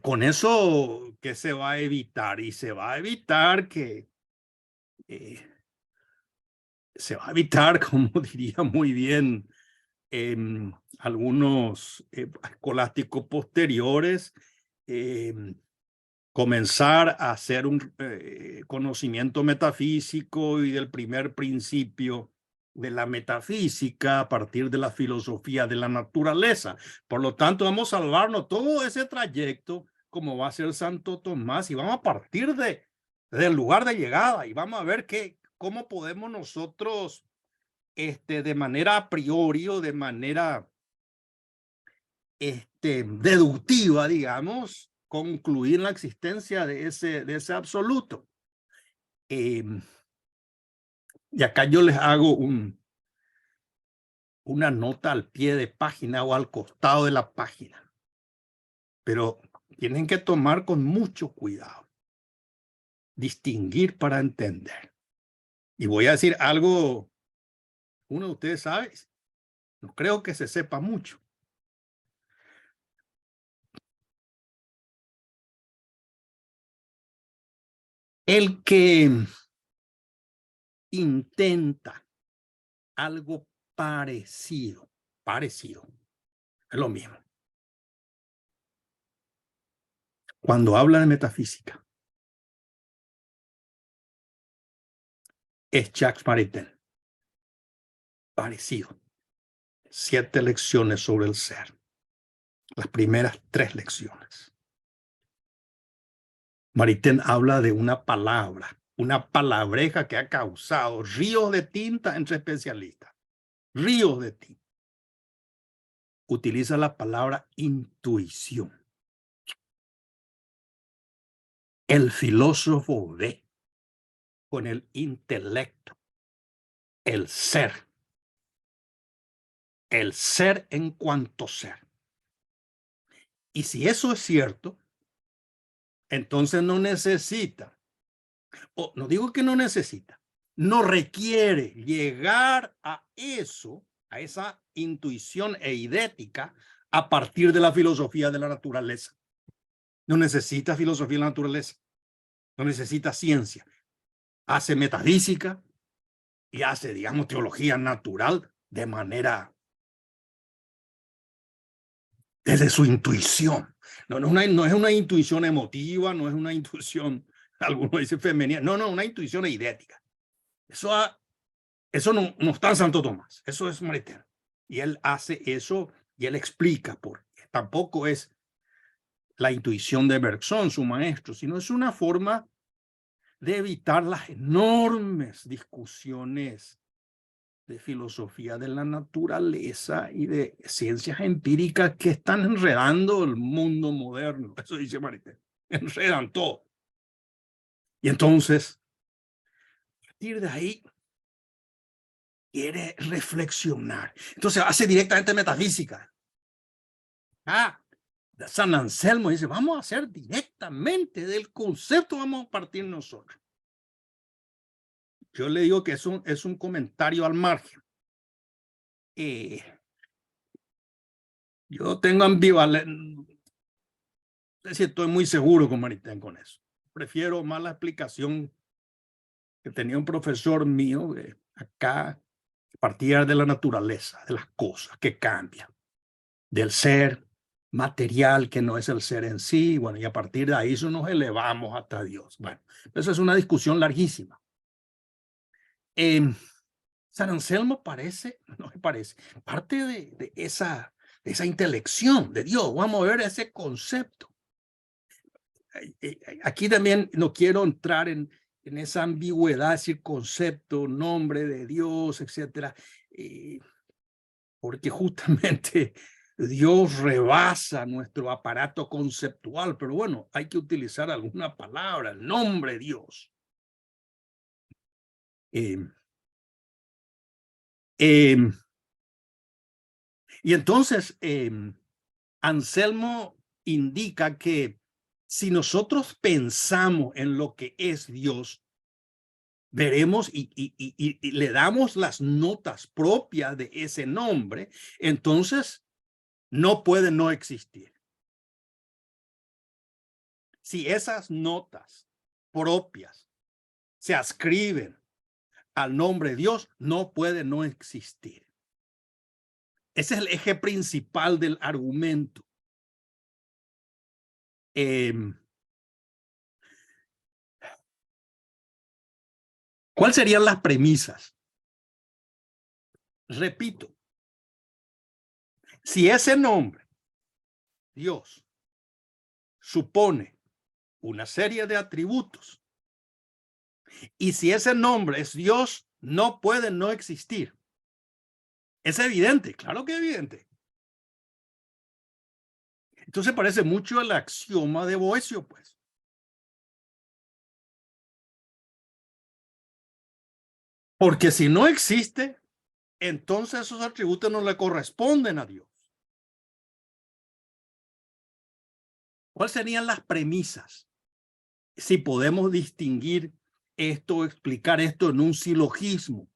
con eso que se va a evitar, y se va a evitar que como diría muy bien algunos escolásticos posteriores, comenzar a hacer un conocimiento metafísico y del primer principio de la metafísica a partir de la filosofía de la naturaleza. Por lo tanto, vamos a salvarnos todo ese trayecto como va a ser Santo Tomás y vamos a partir del lugar de llegada y vamos a ver cómo podemos nosotros de manera a priori o de manera deductiva, digamos, concluir la existencia de ese absoluto. Y acá yo les hago una nota al pie de página o al costado de la página, pero tienen que tomar con mucho cuidado, distinguir para entender. Y voy a decir algo, uno de ustedes sabe, no creo que se sepa mucho. El que intenta algo parecido, es lo mismo. Cuando habla de metafísica, es Jacques Maritain. Parecido. 7 lecciones sobre el ser. Las primeras 3 lecciones. Maritain habla de una palabra, una palabreja que ha causado ríos de tinta entre especialistas. Ríos de tinta. Utiliza la palabra intuición. El filósofo ve con el intelecto el ser en cuanto ser. Y si eso es cierto, entonces no necesita, o no digo que no necesita, no requiere llegar a eso, a esa intuición eidética a partir de la filosofía de la naturaleza. No necesita filosofía de la naturaleza, no necesita ciencia. Hace metafísica y hace, digamos, teología natural de manera desde su intuición. No es una intuición emotiva, no es una intuición, algunos dicen femenina, no, una intuición eidética. Eso no está en Santo Tomás, eso es Maritain. Y él hace eso y él explica por qué. Tampoco es la intuición de Bergson, su maestro, sino es una forma de evitar las enormes discusiones de filosofía de la naturaleza y de ciencias empíricas que están enredando el mundo moderno. Eso dice Maritain. Enredan todo. Y entonces, a partir de ahí, quiere reflexionar. Entonces hace directamente metafísica. San Anselmo dice, vamos a hacer directamente del concepto, vamos a partir nosotros. Yo le digo que es un comentario al margen. Yo tengo ambivalencia, no sé si estoy muy seguro con Maritain con eso. Prefiero más la explicación que tenía un profesor mío de acá, a partir de la naturaleza, de las cosas que cambian, del ser material que no es el ser en sí, bueno, y a partir de ahí eso nos elevamos hasta Dios. Bueno, eso es una discusión larguísima. San Anselmo no me parece, parte de esa intelección de Dios. Vamos a ver ese concepto. Aquí también no quiero entrar en esa ambigüedad, decir concepto, nombre de Dios, etcétera, porque justamente Dios rebasa nuestro aparato conceptual, pero bueno, hay que utilizar alguna palabra, el nombre de Dios. Y entonces Anselmo indica que si nosotros pensamos en lo que es Dios, veremos y le damos las notas propias de ese nombre, entonces no puede no existir. Si esas notas propias se ascriben al nombre de Dios, no puede no existir. Ese es el eje principal del argumento. ¿Cuáles serían las premisas? Repito, si ese nombre, Dios, supone una serie de atributos, y si ese nombre es Dios, no puede no existir. Es evidente, claro que es evidente. Entonces parece mucho el axioma de Boecio, pues. Porque si no existe, entonces esos atributos no le corresponden a Dios. ¿Cuáles serían las premisas? Si podemos distinguir esto, explicar esto en un silogismo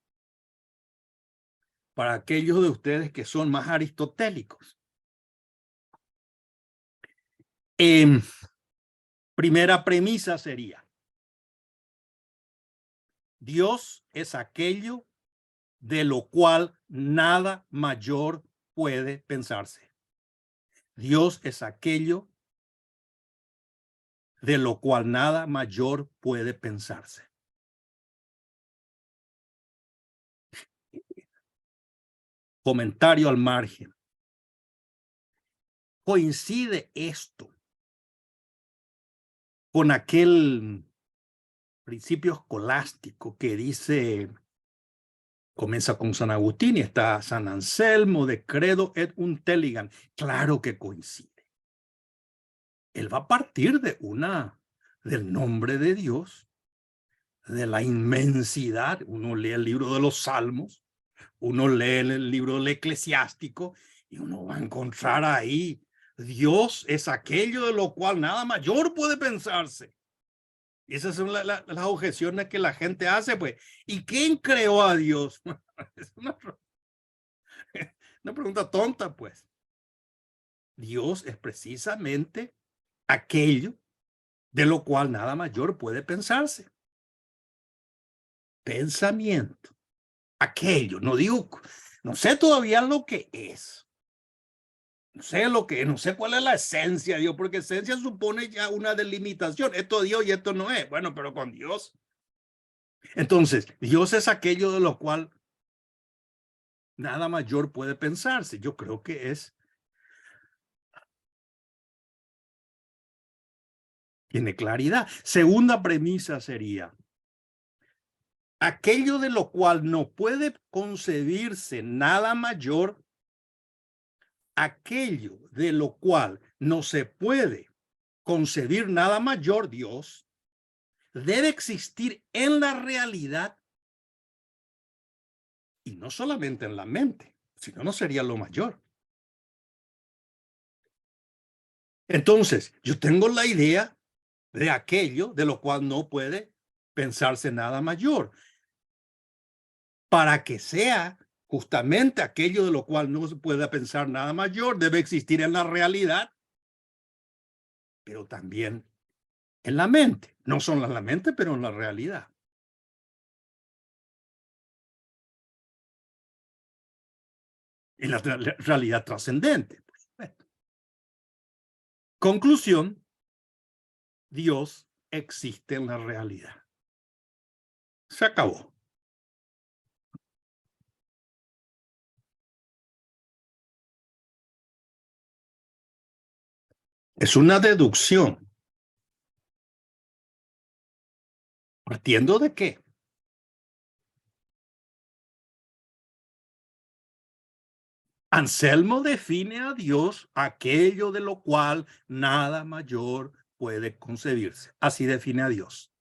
para aquellos de ustedes que son más aristotélicos. Primera premisa sería: Dios es aquello de lo cual nada mayor puede pensarse. Dios es aquello de lo cual nada mayor puede pensarse. Comentario al margen. Coincide esto con aquel principio escolástico que dice, comienza con San Agustín y está San Anselmo de Credo et Unteligan. Claro que coincide. Él va a partir del nombre de Dios, de la inmensidad. Uno lee el libro de los Salmos, uno lee el libro del Eclesiástico y uno va a encontrar ahí: Dios es aquello de lo cual nada mayor puede pensarse. Y esas son las objeciones que la gente hace, pues. ¿Y quién creó a Dios? Es una pregunta tonta, pues. Dios es precisamente aquello de lo cual nada mayor puede pensarse. Pensamiento. Aquello, no digo, no sé todavía lo que es. No sé cuál es la esencia de Dios, porque esencia supone ya una delimitación. Esto es Dios y esto no es. Bueno, pero con Dios. Entonces, Dios es aquello de lo cual nada mayor puede pensarse. Yo creo que tiene claridad. Segunda premisa sería: aquello de lo cual no puede concebirse nada mayor, aquello de lo cual no se puede concebir nada mayor, Dios, debe existir en la realidad y no solamente en la mente, sino no sería lo mayor. Entonces, yo tengo la idea de aquello de lo cual no puede pensarse nada mayor. Para que sea justamente aquello de lo cual no se puede pensar nada mayor, debe existir en la realidad, pero también en la mente. No solo en la mente, pero en la realidad. En la realidad trascendente, por supuesto. Conclusión: Dios existe en la realidad. Se acabó. Es una deducción. ¿Partiendo de qué? Anselmo define a Dios aquello de lo cual nada mayor puede concebirse. Así define a Dios.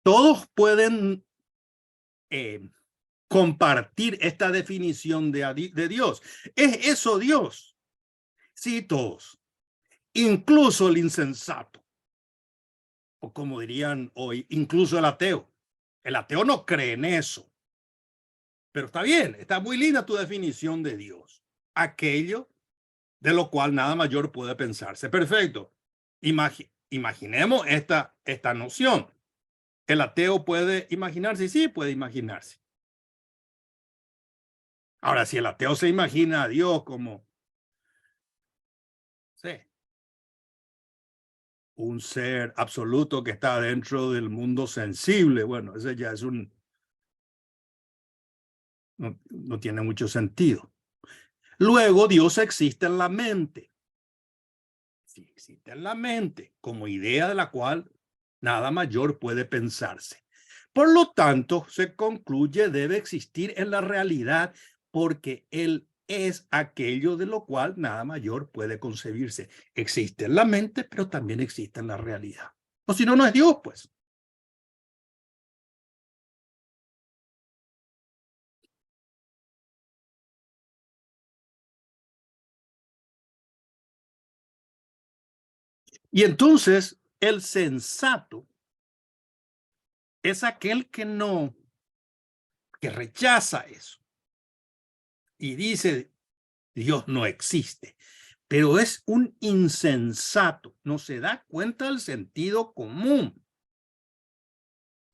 Todos pueden compartir esta definición de Dios. ¿Es eso Dios? Sí, todos. Incluso el insensato. O como dirían hoy, incluso el ateo. El ateo no cree en eso. Pero está bien, está muy linda tu definición de Dios. Aquello de lo cual nada mayor puede pensarse. Perfecto. Imaginemos esta noción. ¿El ateo puede imaginarse? Sí, puede imaginarse. Ahora, si el ateo se imagina a Dios como, sí, un ser absoluto que está dentro del mundo sensible, bueno, ese ya es no tiene mucho sentido. Luego, Dios existe en la mente. Sí, existe en la mente como idea de la cual nada mayor puede pensarse. Por lo tanto, se concluye debe existir en la realidad porque Él es aquello de lo cual nada mayor puede concebirse. Existe en la mente, pero también existe en la realidad. O si no, no es Dios, pues. Y entonces, el sensato es aquel que rechaza eso y dice, Dios no existe. Pero es un insensato, no se da cuenta del sentido común.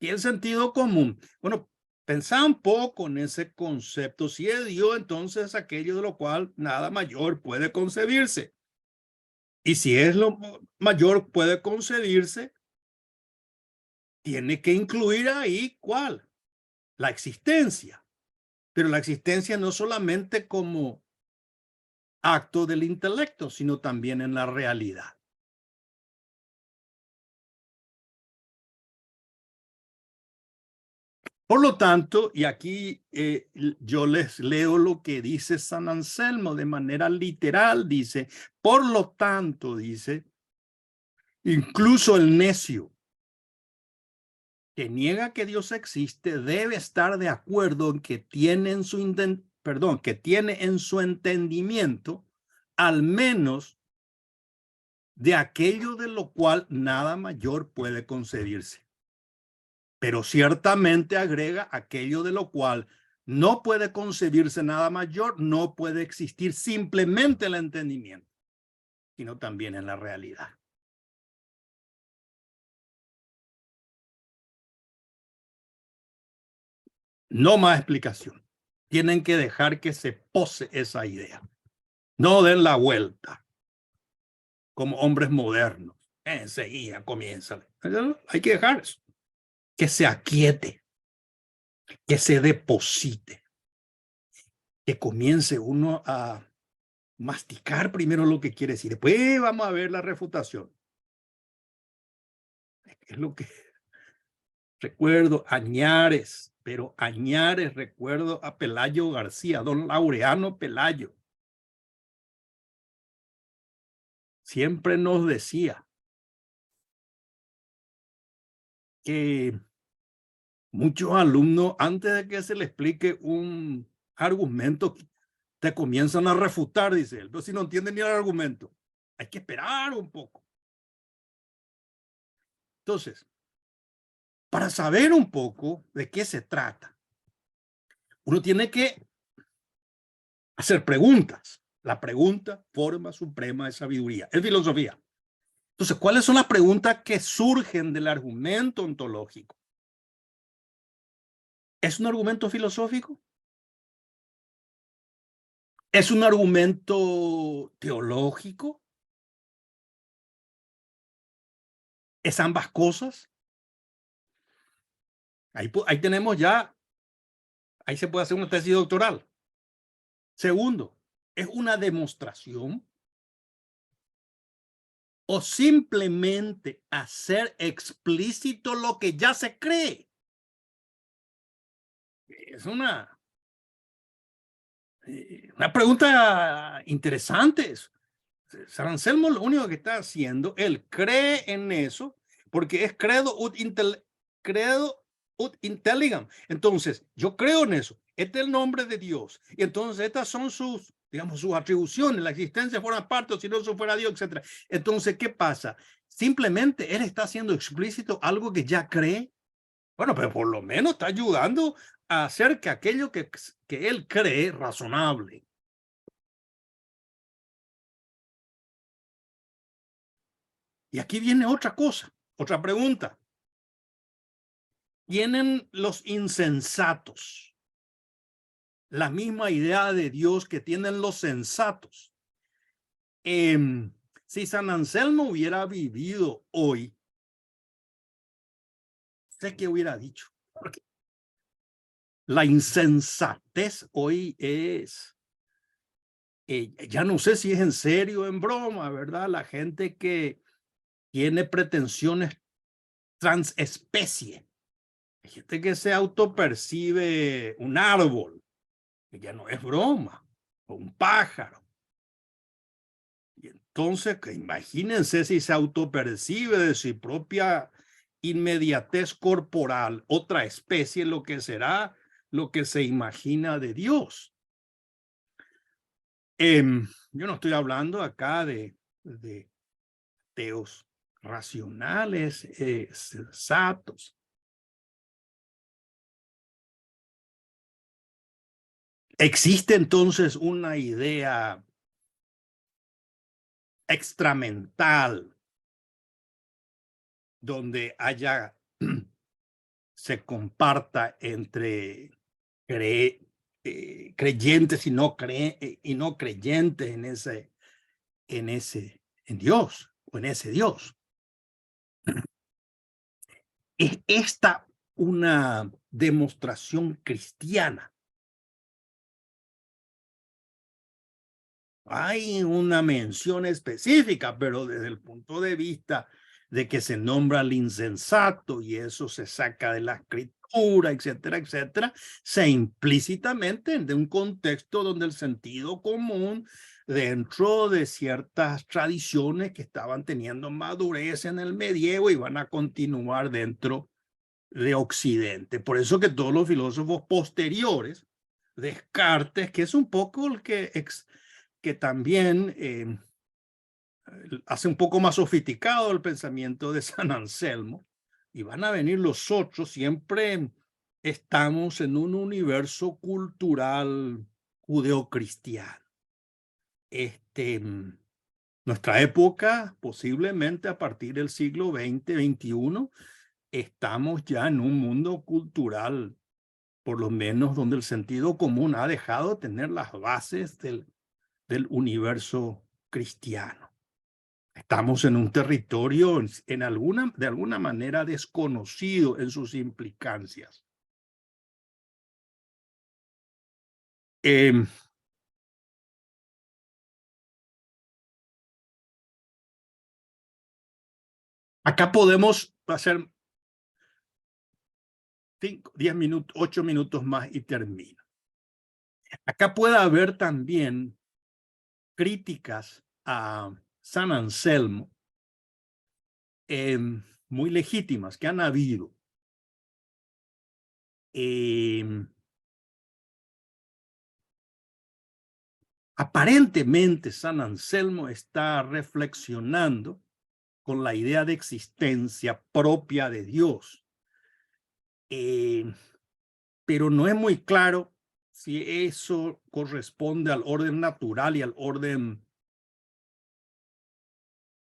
Y el sentido común, bueno, pensá un poco en ese concepto. Si es Dios, entonces aquello de lo cual nada mayor puede concebirse. Y si es lo mayor puede concebirse, tiene que incluir ahí, ¿cuál? La existencia. Pero la existencia no solamente como acto del intelecto, sino también en la realidad. Por lo tanto, y aquí yo les leo lo que dice San Anselmo de manera literal, dice, por lo tanto, dice, incluso el necio que niega que Dios existe debe estar de acuerdo en que tiene en su, que tiene en su entendimiento al menos de aquello de lo cual nada mayor puede concebirse. Pero ciertamente agrega aquello de lo cual no puede concebirse nada mayor, no puede existir simplemente el entendimiento, sino también en la realidad. No más explicación. Tienen que dejar que se pose esa idea. No den la vuelta como hombres modernos. Enseguida comienzan. Hay que dejar eso. Que se aquiete, que se deposite, que comience uno a masticar primero lo que quiere decir. Después vamos a ver la refutación. Es lo que recuerdo, Añares, pero Añares, recuerdo a Pelayo García, don Laureano Pelayo. Siempre nos decía que muchos alumnos, antes de que se le explique un argumento, te comienzan a refutar, dice él. Pero si no entienden ni el argumento, hay que esperar un poco. Entonces, para saber un poco de qué se trata, uno tiene que hacer preguntas. La pregunta, forma suprema de sabiduría. Es filosofía. Entonces, ¿cuáles son las preguntas que surgen del argumento ontológico? ¿Es un argumento filosófico? ¿Es un argumento teológico? ¿Es ambas cosas? Ahí tenemos ya, ahí se puede hacer una tesis doctoral. Segundo, ¿es una demostración? o simplemente hacer explícito lo que ya se cree? Es una pregunta interesante. San Anselmo lo único que está haciendo, él cree en eso, porque es credo ut intelligam. Entonces, yo creo en eso. Este es el nombre de Dios. Y entonces estas son sus, digamos, sus atribuciones. La existencia forma parte, o si no, eso fuera Dios, etc. Entonces, ¿qué pasa? Simplemente él está haciendo explícito algo que ya cree. Bueno, pero por lo menos está ayudando a hacer que aquello que él cree razonable. Y aquí viene otra cosa, otra pregunta. ¿Tienen los insensatos la misma idea de Dios que tienen los sensatos? Si San Anselmo hubiera vivido hoy, sé qué hubiera dicho. Porque la insensatez hoy es, ya no sé si es en serio o en broma, ¿verdad? La gente que tiene pretensiones transespecie. Hay gente que se autopercibe un árbol, que ya no es broma, o un pájaro. Y entonces, que imagínense si se autopercibe de su propia inmediatez corporal, otra especie, lo que será lo que se imagina de Dios. Yo no estoy hablando acá de teos racionales, sensatos. ¿Existe entonces una idea extramental donde haya se comparta entre creyentes y no creyentes en Dios o en ese Dios? ¿Es esta una demostración cristiana? Hay una mención específica, pero desde el punto de vista de que se nombra al insensato y eso se saca de la escritura, etcétera, etcétera, se implícitamente de un contexto donde el sentido común dentro de ciertas tradiciones que estaban teniendo madurez en el medievo y van a continuar dentro de Occidente. Por eso que todos los filósofos posteriores, Descartes, que es un poco el que también hace un poco más sofisticado el pensamiento de San Anselmo, y van a venir los otros, siempre estamos en un universo cultural judeocristiano. Nuestra época, posiblemente a partir del siglo XX, XXI, estamos ya en un mundo cultural, por lo menos donde el sentido común ha dejado de tener las bases del universo cristiano. Estamos en un territorio de alguna manera desconocido en sus implicancias. Acá podemos hacer 5, 10 minutos, 8 minutos más y termino. Acá puede haber también críticas a San Anselmo muy legítimas que han habido. Aparentemente San Anselmo está reflexionando con la idea de existencia propia de Dios. Pero no es muy claro si eso corresponde al orden natural y al orden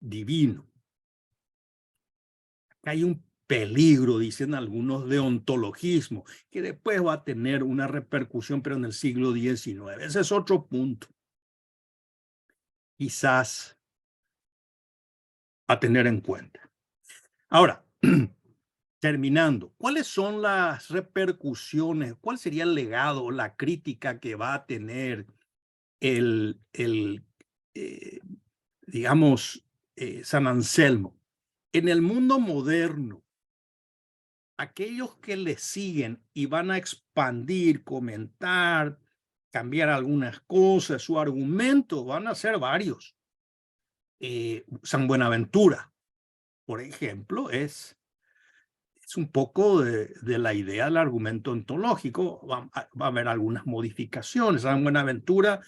divino. Hay un peligro, dicen algunos, de ontologismo, que después va a tener una repercusión, pero en el siglo XIX. Ese es otro punto. Quizás a tener en cuenta. Ahora, terminando, ¿cuáles son las repercusiones? ¿Cuál sería el legado, la crítica que va a tener digamos, San Anselmo. En el mundo moderno, aquellos que le siguen y van a expandir, comentar, cambiar algunas cosas, su argumento van a ser varios. San Buenaventura, por ejemplo, es un poco de la idea del argumento ontológico. Va a haber algunas modificaciones. San Buenaventura,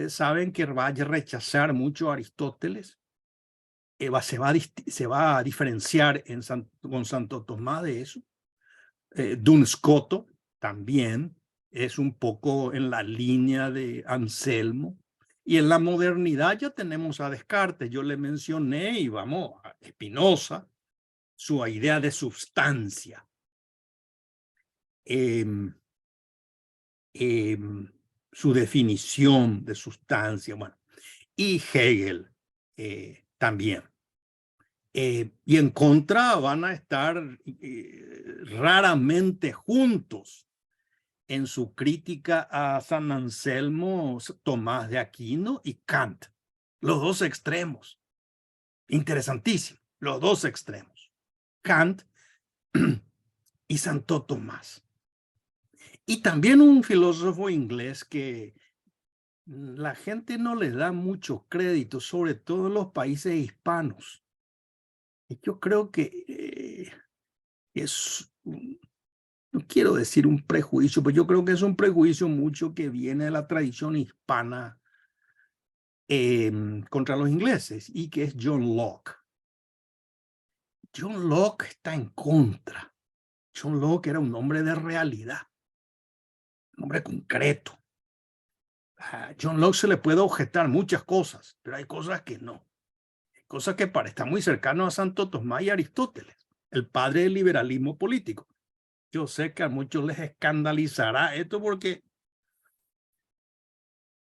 saben que va a rechazar mucho a Aristóteles. Se va a diferenciar con Santo Tomás de eso. Duns Scoto también es un poco en la línea de Anselmo. Y en la modernidad ya tenemos a Descartes, yo le mencioné, y vamos, a Spinoza, su idea de substancia. Su definición de sustancia, bueno, y Hegel también. Y en contra van a estar raramente juntos en su crítica a San Anselmo, Tomás de Aquino y Kant. Los dos extremos. Interesantísimo. Los dos extremos. Kant y Santo Tomás. Y también un filósofo inglés que la gente no le da mucho crédito, sobre todo en los países hispanos. Yo creo que es, no quiero decir un prejuicio, pero yo creo que es un prejuicio mucho que viene de la tradición hispana contra los ingleses, y que es John Locke. John Locke está en contra. John Locke era un hombre de realidad, un hombre concreto. A John Locke se le puede objetar muchas cosas, pero hay cosas que no. Cosas que están muy cercanos a Santo Tomás y Aristóteles, el padre del liberalismo político. Yo sé que a muchos les escandalizará esto porque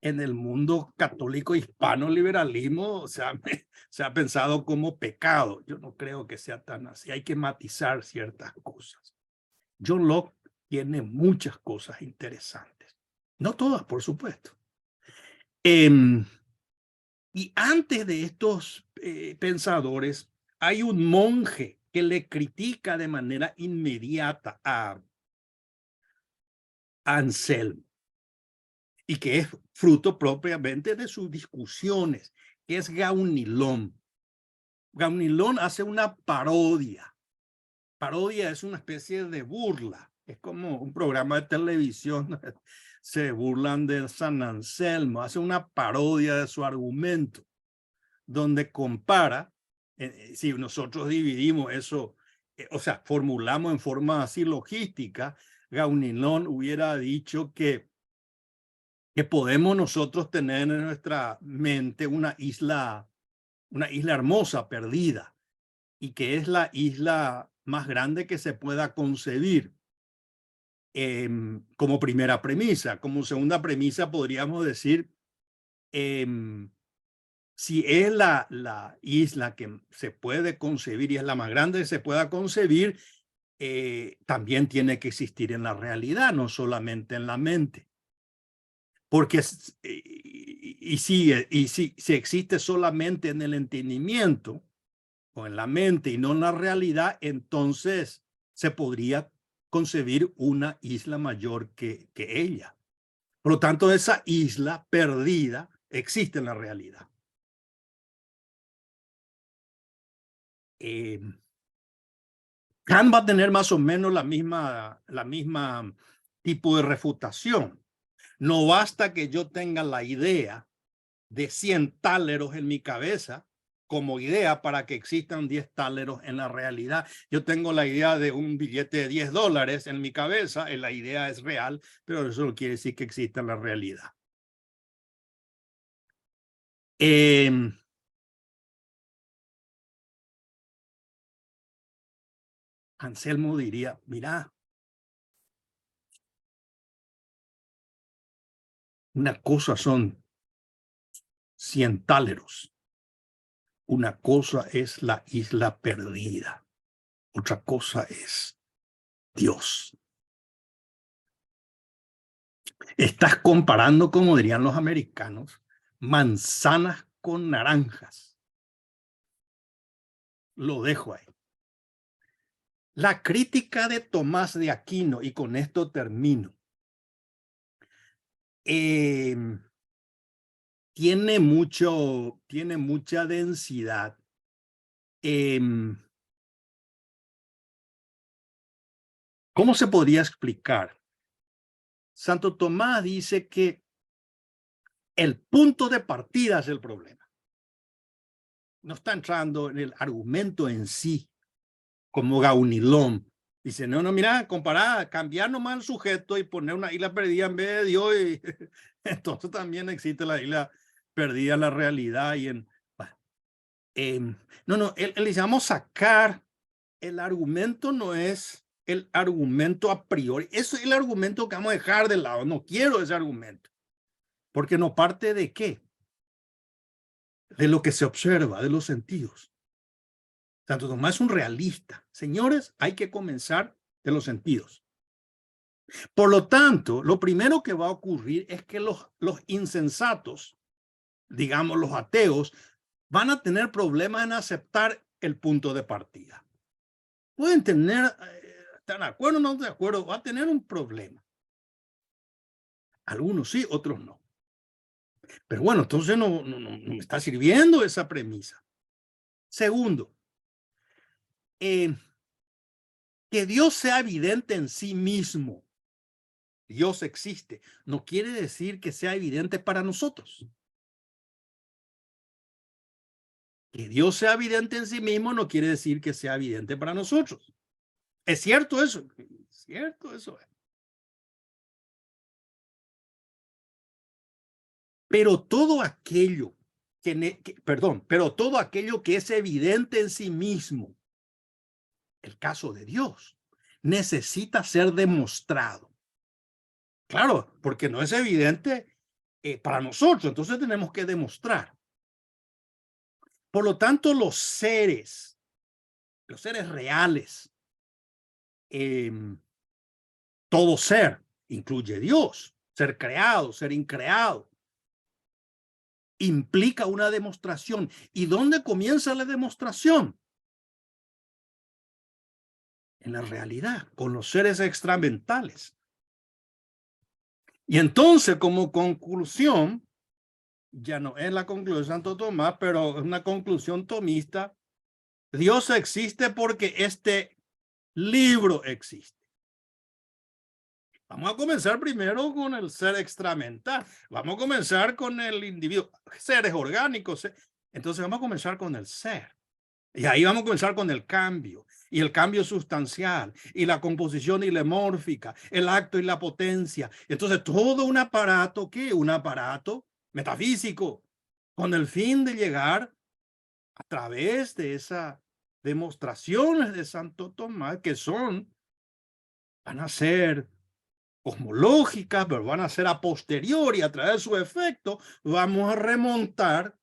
en el mundo católico hispano el liberalismo se ha pensado como pecado. Yo no creo que sea tan así. Hay que matizar ciertas cosas. John Locke tiene muchas cosas interesantes. No todas, por supuesto. Y antes de estos pensadores, hay un monje que le critica de manera inmediata a Anselmo, y que es fruto propiamente de sus discusiones, que es Gaunilón. Gaunilón hace una parodia. Parodia es una especie de burla. Es como un programa de televisión. Se burlan de San Anselmo. Hace una parodia de su argumento, donde compara, si nosotros dividimos eso, o sea, formulamos en forma así logística, Gaunilón hubiera dicho que podemos nosotros tener en nuestra mente una isla hermosa, perdida, y que es la isla más grande que se pueda concebir, como primera premisa. Como segunda premisa podríamos decir, si es la isla que se puede concebir y es la más grande que se pueda concebir, también tiene que existir en la realidad, no solamente en la mente. Porque si existe solamente en el entendimiento o en la mente y no en la realidad, entonces se podría concebir una isla mayor que ella. Por lo tanto, esa isla perdida existe en la realidad. Kant va a tener más o menos la misma tipo de refutación. No basta que yo tenga la idea de 100 táleros en mi cabeza como idea para que existan 10 táleros en la realidad. Yo tengo la idea de un billete de $10 en mi cabeza, y la idea es real, pero eso no quiere decir que exista en la realidad. Anselmo diría, mira, una cosa son 100 táleros, una cosa es la isla perdida, otra cosa es Dios. Estás comparando, como dirían los americanos, manzanas con naranjas. lo dejo ahí. La crítica de Tomás de Aquino, y con esto termino, tiene mucha densidad. ¿Cómo se podría explicar? Santo Tomás dice que el punto de partida es el problema. No está entrando en el argumento en sí, como Gaunilón. Dice, no, mira, comparar, cambiar nomás el sujeto y poner una isla perdida en vez de Dios. Y entonces también existe la isla perdida en la realidad. Y él dice, vamos a sacar, el argumento no es el argumento a priori. Eso es el argumento que vamos a dejar de lado. No quiero ese argumento. Porque no parte de qué? De lo que se observa, de los sentidos. Santo Tomás es un realista. Señores, hay que comenzar de los sentidos. Por lo tanto, lo primero que va a ocurrir es que los insensatos, digamos los ateos, van a tener problemas en aceptar el punto de partida. Pueden tener, ¿están de acuerdo o no de acuerdo? Va a tener un problema. Algunos sí, otros no. Pero bueno, entonces no me está sirviendo esa premisa. Segundo, que Dios sea evidente en sí mismo. Dios existe. No quiere decir que sea evidente para nosotros. Que Dios sea evidente en sí mismo no quiere decir que sea evidente para nosotros. ¿Es cierto eso? Es cierto eso. Pero todo aquello pero todo aquello que es evidente en sí mismo, el caso de Dios, necesita ser demostrado. Claro, porque no es evidente para nosotros, entonces tenemos que demostrar. Por lo tanto, los seres reales, todo ser, incluye Dios, ser creado, ser increado, implica una demostración. ¿Y dónde comienza la demostración? En la realidad, con los seres extramentales. Y entonces, como conclusión, ya no es la conclusión de Santo Tomás, pero es una conclusión tomista. Dios existe porque este libro existe. Vamos a comenzar primero con el ser extramental. Vamos a comenzar con el individuo, seres orgánicos. Entonces vamos a comenzar con el ser. Y ahí vamos a comenzar con el cambio. Y el cambio sustancial. Y la composición ilemórfica. El acto y la potencia. Entonces todo un aparato, ¿qué? Un aparato metafísico. Con el fin de llegar a través de esas demostraciones de Santo Tomás que van a ser cosmológicas, pero van a ser a posteriori, a través de su efecto, vamos a remontar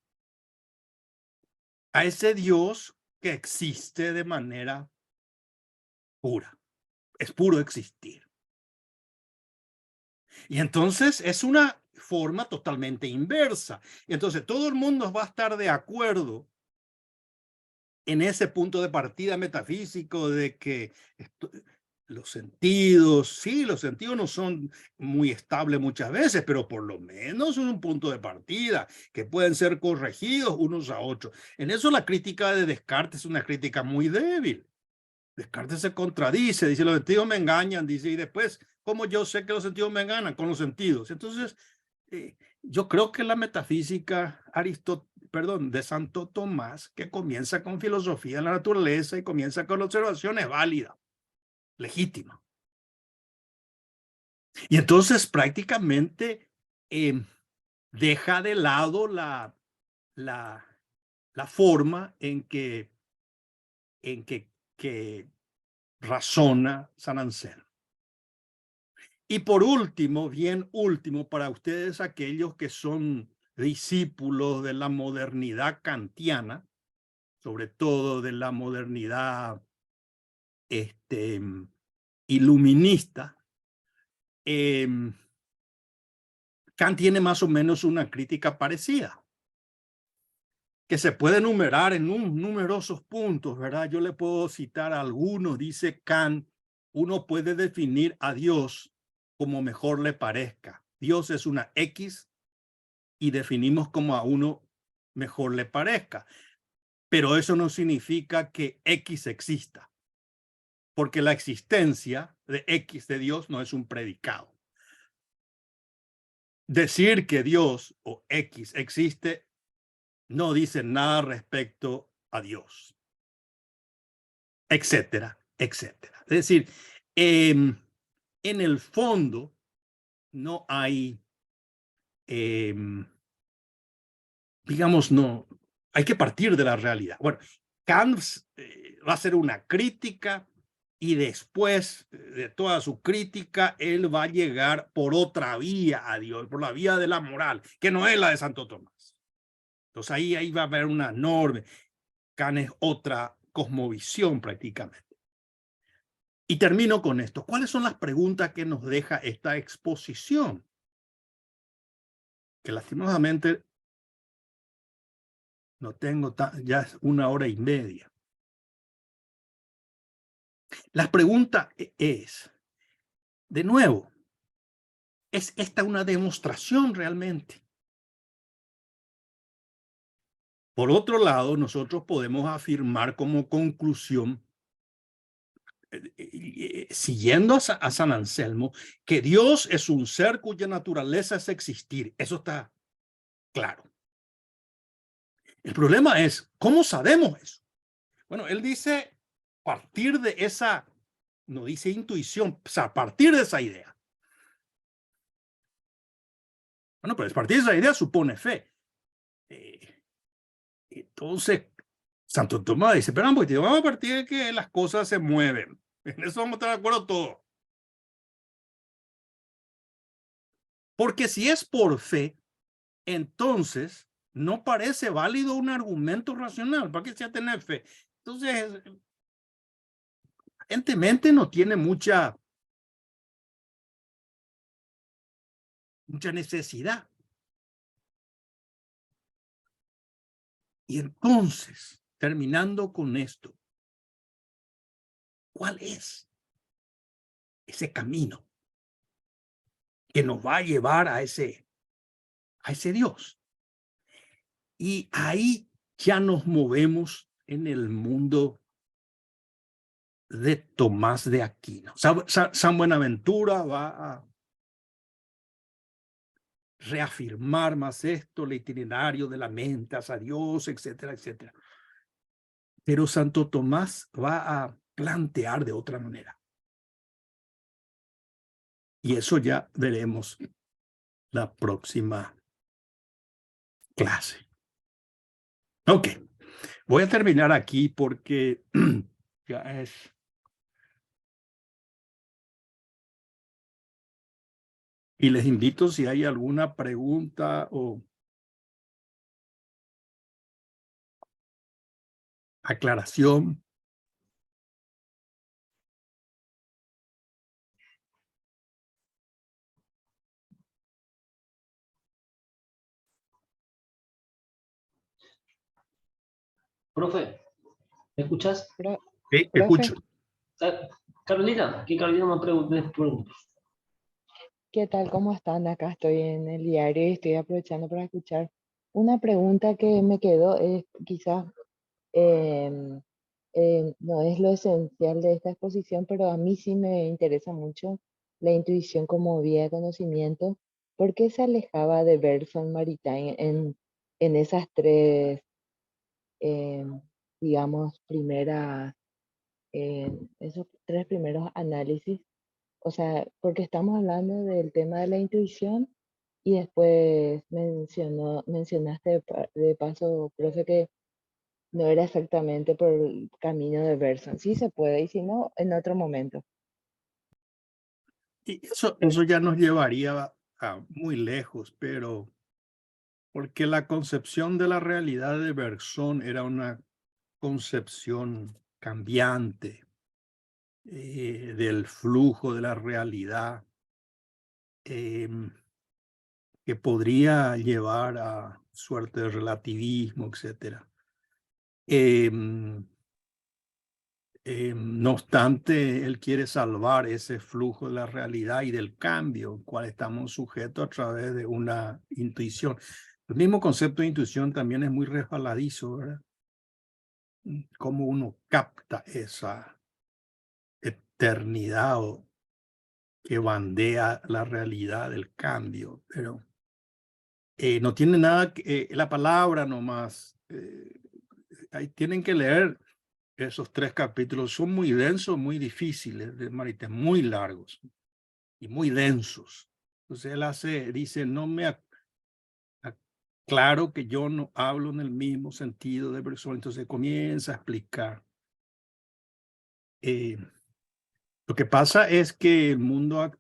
a ese Dios que existe de manera pura. Es puro existir. Y entonces es una forma totalmente inversa. Y entonces todo el mundo va a estar de acuerdo en ese punto de partida metafísico de que los sentidos, sí, los sentidos no son muy estables muchas veces, pero por lo menos son un punto de partida que pueden ser corregidos unos a otros. En eso la crítica de Descartes es una crítica muy débil. Descartes se contradice, dice los sentidos me engañan, dice, y después, ¿cómo yo sé que los sentidos me engañan? Con los sentidos. Entonces, yo creo que la metafísica de Santo Tomás, que comienza con filosofía de la naturaleza y comienza con observaciones válidas, legítima. Y entonces prácticamente deja de lado la forma en que razona San Anselmo. Y por último, bien último, para ustedes aquellos que son discípulos de la modernidad kantiana, sobre todo de la modernidad iluminista, Kant tiene más o menos una crítica parecida, que se puede enumerar en numerosos puntos, ¿verdad? Yo le puedo citar algunos. Dice Kant, uno puede definir a Dios como mejor le parezca. Dios es una X y definimos como a uno mejor le parezca. Pero eso no significa que X exista, porque la existencia de X de Dios no es un predicado. Decir que Dios o X existe no dice nada respecto a Dios, etcétera, etcétera. Es decir, en el fondo no hay, digamos, no, hay que partir de la realidad. Bueno, Kant va a hacer una crítica y después de toda su crítica, él va a llegar por otra vía a Dios, por la vía de la moral, que no es la de Santo Tomás. Entonces ahí va a haber una enorme. Kant es otra cosmovisión prácticamente. Y termino con esto. ¿Cuáles son las preguntas que nos deja esta exposición? Que lastimosamente no tengo, ya es 1 hora y media. La pregunta es, de nuevo, ¿es esta una demostración realmente? Por otro lado, nosotros podemos afirmar como conclusión, siguiendo a San Anselmo, que Dios es un ser cuya naturaleza es existir. Eso está claro. El problema es, ¿cómo sabemos eso? Bueno, él dice, partir de esa, no dice intuición, o sea, a partir de esa idea. Bueno, pero partir de esa idea supone fe. Entonces, Santo Tomás dice, pero vamos a partir de que las cosas se mueven. En eso vamos a estar de acuerdo todos. Porque si es por fe, entonces no parece válido un argumento racional. ¿Para qué se ha tener fe? Entonces, evidentemente no tiene mucha necesidad. Y entonces, terminando con esto, ¿cuál es ese camino que nos va a llevar a ese Dios? Y ahí ya nos movemos en el mundo de Tomás de Aquino. San Buenaventura va a reafirmar más esto, el itinerario de la mente hacia Dios, etcétera, etcétera. Pero Santo Tomás va a plantear de otra manera. Y eso ya veremos la próxima clase. Ok, voy a terminar aquí porque ya es... Y les invito si hay alguna pregunta o aclaración. Profe, ¿me escuchas? Sí, Profe, escucho. Carolina, que Carolina me pregunta. ¿qué tal? ¿Cómo están? Acá estoy en el diario y estoy aprovechando para escuchar. Una pregunta que me quedó es quizás no es lo esencial de esta exposición, pero a mí sí me interesa mucho la intuición como vía de conocimiento. ¿Por qué se alejaba de Bergson Maritain en esas tres, digamos, esos tres primeros análisis? O sea, porque estamos hablando del tema de la intuición y después mencionaste de paso, profe, que no era exactamente por el camino de Bergson. Sí se puede, y si no, en otro momento. Y eso ya nos llevaría a muy lejos, pero porque la concepción de la realidad de Bergson era una concepción cambiante del flujo de la realidad que podría llevar a suerte de relativismo, etc. No obstante, él quiere salvar ese flujo de la realidad y del cambio, al cual estamos sujetos a través de una intuición. El mismo concepto de intuición también es muy resbaladizo, ¿verdad? Cómo uno capta esa eternidad que bandea la realidad del cambio, pero no tiene nada que, la palabra nomás. Ahí tienen que leer esos 3 capítulos. Son muy densos, muy difíciles de Maritain, muy largos y muy densos. Entonces él dice, no me aclaro que yo no hablo en el mismo sentido de persona. Entonces comienza a explicar. Lo que pasa es que el mundo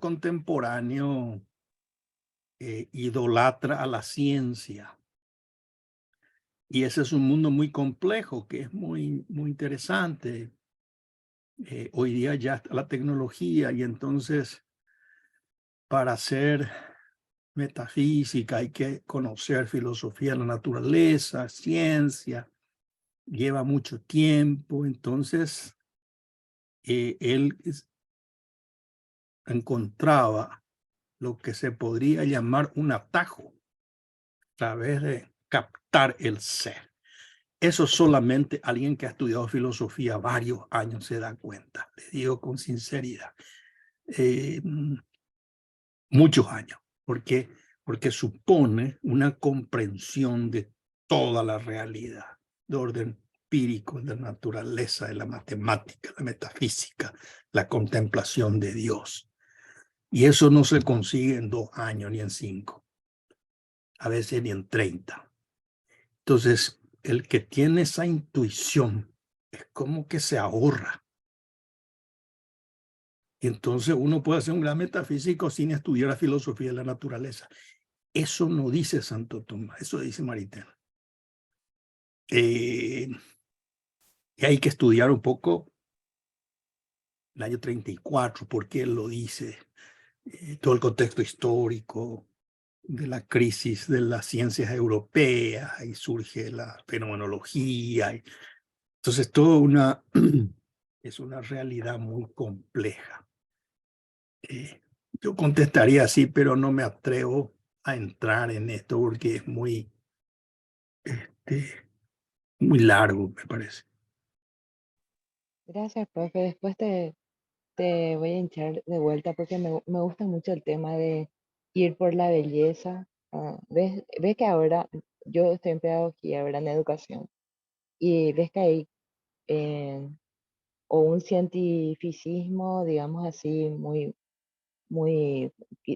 contemporáneo idolatra a la ciencia. Y ese es un mundo muy complejo, que es muy interesante. Hoy día ya está la tecnología y entonces para hacer metafísica hay que conocer filosofía de la naturaleza, ciencia, lleva mucho tiempo. Entonces, él encontraba lo que se podría llamar un atajo a través de captar el ser. Eso solamente alguien que ha estudiado filosofía varios años se da cuenta, le digo con sinceridad. Muchos años, porque supone una comprensión de toda la realidad, de orden empírico, de la naturaleza, de la matemática, la metafísica, la contemplación de Dios. Y eso no se consigue en 2 años ni en 5, a veces ni en 30. Entonces, el que tiene esa intuición es como que se ahorra. Y entonces uno puede ser un gran metafísico sin estudiar la filosofía de la naturaleza. Eso no dice Santo Tomás, eso dice Maritain. Y hay que estudiar un poco el año 34, porque él lo dice, todo el contexto histórico de la crisis de las ciencias europeas, y surge la fenomenología. Entonces, es una realidad muy compleja. Yo contestaría así, pero no me atrevo a entrar en esto porque es muy largo, me parece. Gracias, profe. Después te voy a hinchar de vuelta porque me gusta mucho el tema de ir por la belleza. Ves que ahora yo estoy en pedagogía, ahora en educación, y ves que hay o un cientificismo, digamos así, muy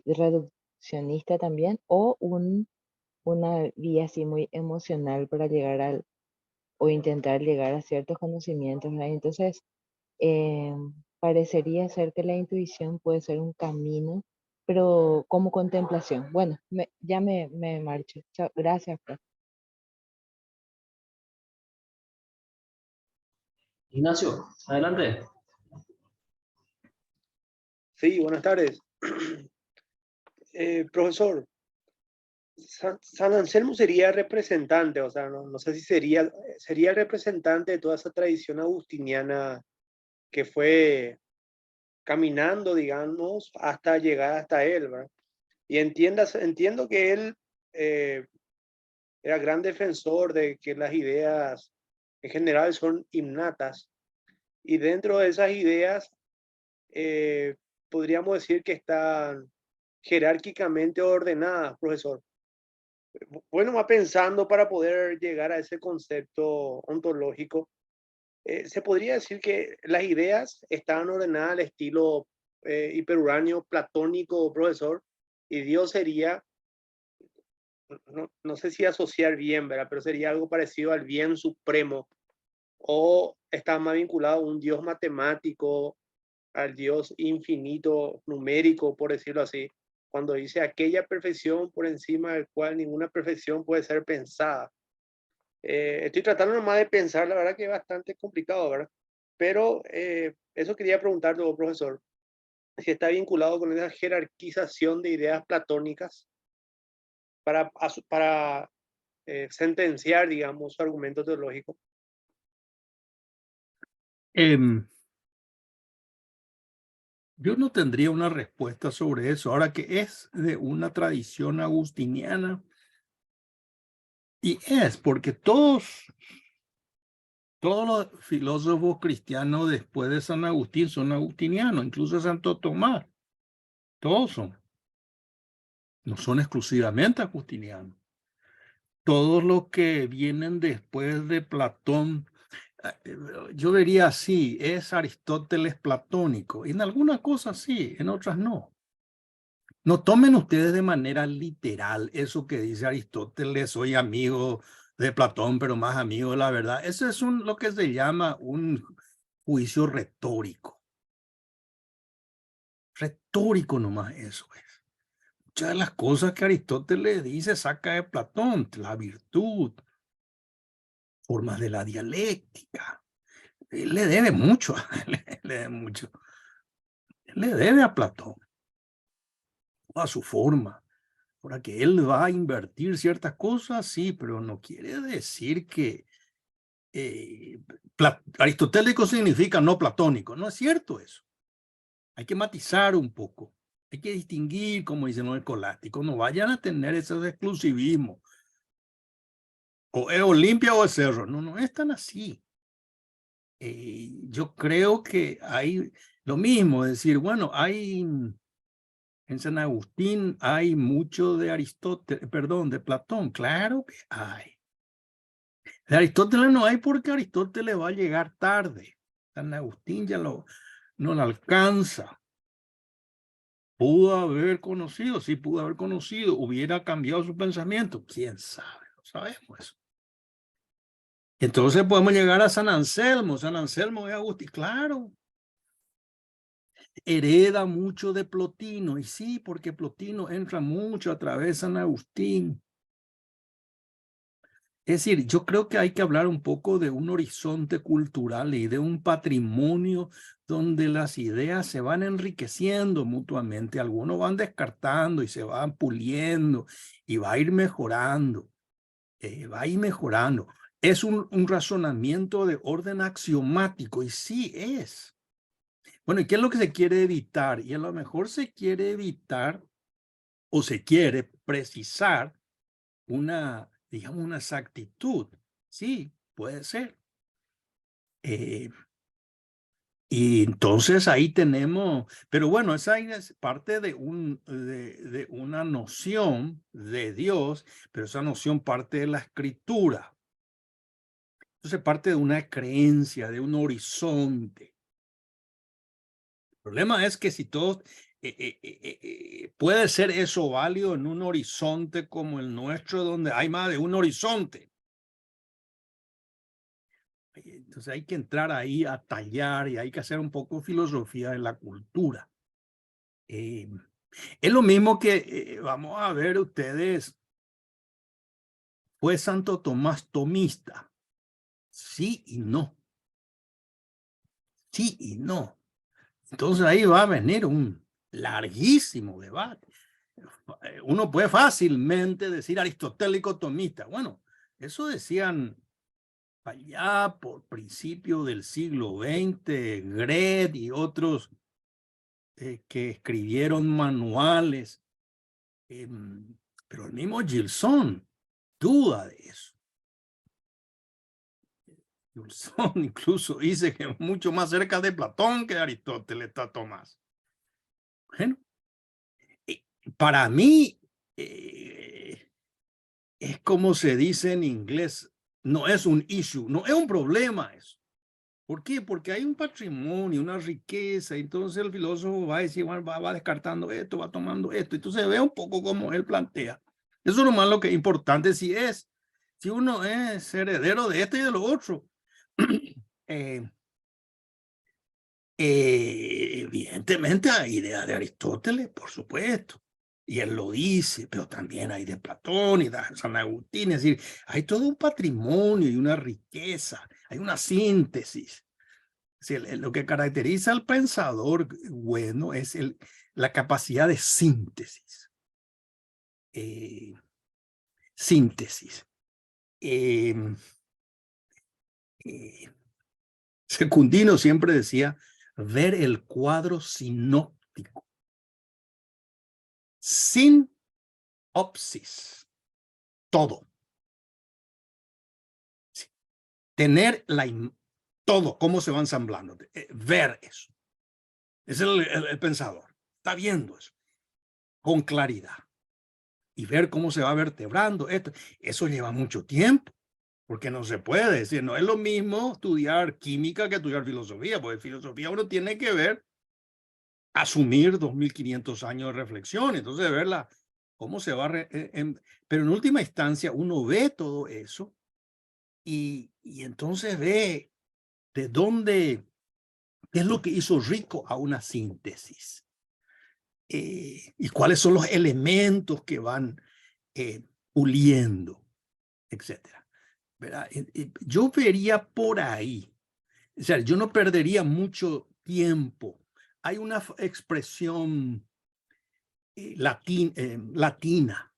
reduccionista también, o una vía así muy emocional para llegar o intentar llegar a ciertos conocimientos, ¿verdad? Entonces, eh, parecería ser que la intuición puede ser un camino, pero como contemplación. Bueno, ya me marcho. Chao, gracias, profe. Ignacio, adelante. Sí, buenas tardes. Profesor, San Anselmo sería representante, o sea, no sé si sería representante de toda esa tradición agustiniana que fue caminando, digamos, hasta llegar hasta él, ¿verdad? Y entiendo que él eh, era gran defensor de que las ideas en general son innatas, y dentro de esas ideas podríamos decir que están jerárquicamente ordenadas, profesor. Bueno, va pensando para poder llegar a ese concepto ontológico. Se podría decir que las ideas están ordenadas al estilo hiperuráneo platónico, profesor, y Dios sería, no sé si asociar bien, ¿verdad? Pero sería algo parecido al bien supremo, o está más vinculado a un Dios matemático, al Dios infinito, numérico, por decirlo así, cuando dice aquella perfección por encima del cual ninguna perfección puede ser pensada. Estoy tratando nomás de pensar, la verdad que es bastante complicado, ¿verdad? Pero eso quería preguntarle, profesor, si está vinculado con esa jerarquización de ideas platónicas para sentenciar, digamos, su argumento teológico. Yo no tendría una respuesta sobre eso. Ahora que es de una tradición agustiniana, y es porque todos los filósofos cristianos después de San Agustín son agustinianos, incluso Santo Tomás. Todos son. No son exclusivamente agustinianos. Todos los que vienen después de Platón, yo diría así, es Aristóteles platónico. En algunas cosas sí, en otras no. No tomen ustedes de manera literal eso que dice Aristóteles, soy amigo de Platón, pero más amigo de la verdad. Eso es lo que se llama un juicio retórico. Retórico nomás eso es. Muchas de las cosas que Aristóteles dice saca de Platón, la virtud, formas de la dialéctica. Él le debe mucho, le debe mucho. Él le debe a Platón, a su forma. Ahora que él va a invertir ciertas cosas, sí, pero no quiere decir que aristotélico significa no platónico. No es cierto eso. Hay que matizar un poco. Hay que distinguir, como dicen los escolásticos. No vayan a tener esos exclusivismos. O es Olimpia o es Cerro. No, no es tan así. Yo creo que hay lo mismo. Es decir, bueno, hay... En San Agustín hay mucho de Aristóteles, perdón, de Platón. Claro que hay. De Aristóteles no hay porque Aristóteles va a llegar tarde. San Agustín ya no lo alcanza. Pudo haber conocido, sí pudo haber conocido, hubiera cambiado su pensamiento. ¿Quién sabe? No sabemos eso. Entonces podemos llegar a San Anselmo. San Anselmo es Agustín, claro. Hereda mucho de Plotino, y sí, porque Plotino entra mucho a través de San Agustín. Es decir, yo creo que hay que hablar un poco de un horizonte cultural y de un patrimonio donde las ideas se van enriqueciendo mutuamente. Algunos van descartando y se van puliendo y va a ir mejorando. Va a ir mejorando. Es un razonamiento de orden axiomático, y sí es. Bueno, ¿y qué es lo que se quiere evitar? Y a lo mejor se quiere evitar o se quiere precisar una, digamos, una exactitud. Sí, puede ser. Y entonces ahí tenemos, pero bueno, esa es parte de una noción de Dios, pero esa noción parte de la escritura. Entonces parte de una creencia, de un horizonte. El problema es que si todos, puede ser eso válido en un horizonte como el nuestro, donde hay más de un horizonte. Entonces hay que entrar ahí a tallar y hay que hacer un poco de filosofía de la cultura. Es lo mismo que vamos a ver ustedes. ¿Fue Santo Tomás tomista? Sí y no. Sí y no. Entonces ahí va a venir un larguísimo debate. Uno puede fácilmente decir aristotélico tomista. Bueno, eso decían allá por principio del siglo XX, Gret y otros que escribieron manuales. Pero el mismo Gilson duda de eso. Gilson incluso dice que es mucho más cerca de Platón que de Aristóteles está Tomás. Bueno, para mí es como se dice en inglés, no es un issue, no es un problema eso. ¿Por qué? Porque hay un patrimonio, una riqueza, entonces el filósofo va a decir, bueno, va descartando esto, va tomando esto, entonces ve un poco como él plantea. Eso es lo más lo que es importante, si uno es heredero de esto y de lo otro. Evidentemente hay ideas de Aristóteles, por supuesto, y él lo dice, pero también hay de Platón y de San Agustín, es decir, hay todo un patrimonio y una riqueza, hay una síntesis. Sí, lo que caracteriza al pensador bueno es la capacidad de síntesis. Síntesis. Eh, eh, Secundino siempre decía, ver el cuadro sinóptico, sin opsis, todo. Sí. Tener todo, cómo se va ensamblando, ver eso. Es el pensador, está viendo eso con claridad y ver cómo se va vertebrando esto. Eso lleva mucho tiempo, porque no se puede decir, no es lo mismo estudiar química que estudiar filosofía, porque filosofía uno tiene que ver, asumir 2500 años de reflexión, entonces verla, cómo se va, pero en última instancia uno ve todo eso y entonces ve de dónde, qué es lo que hizo rico a una síntesis. Y cuáles son los elementos que van puliendo, etcétera. Yo vería por ahí, o sea, yo no perdería mucho tiempo. Hay una expresión latina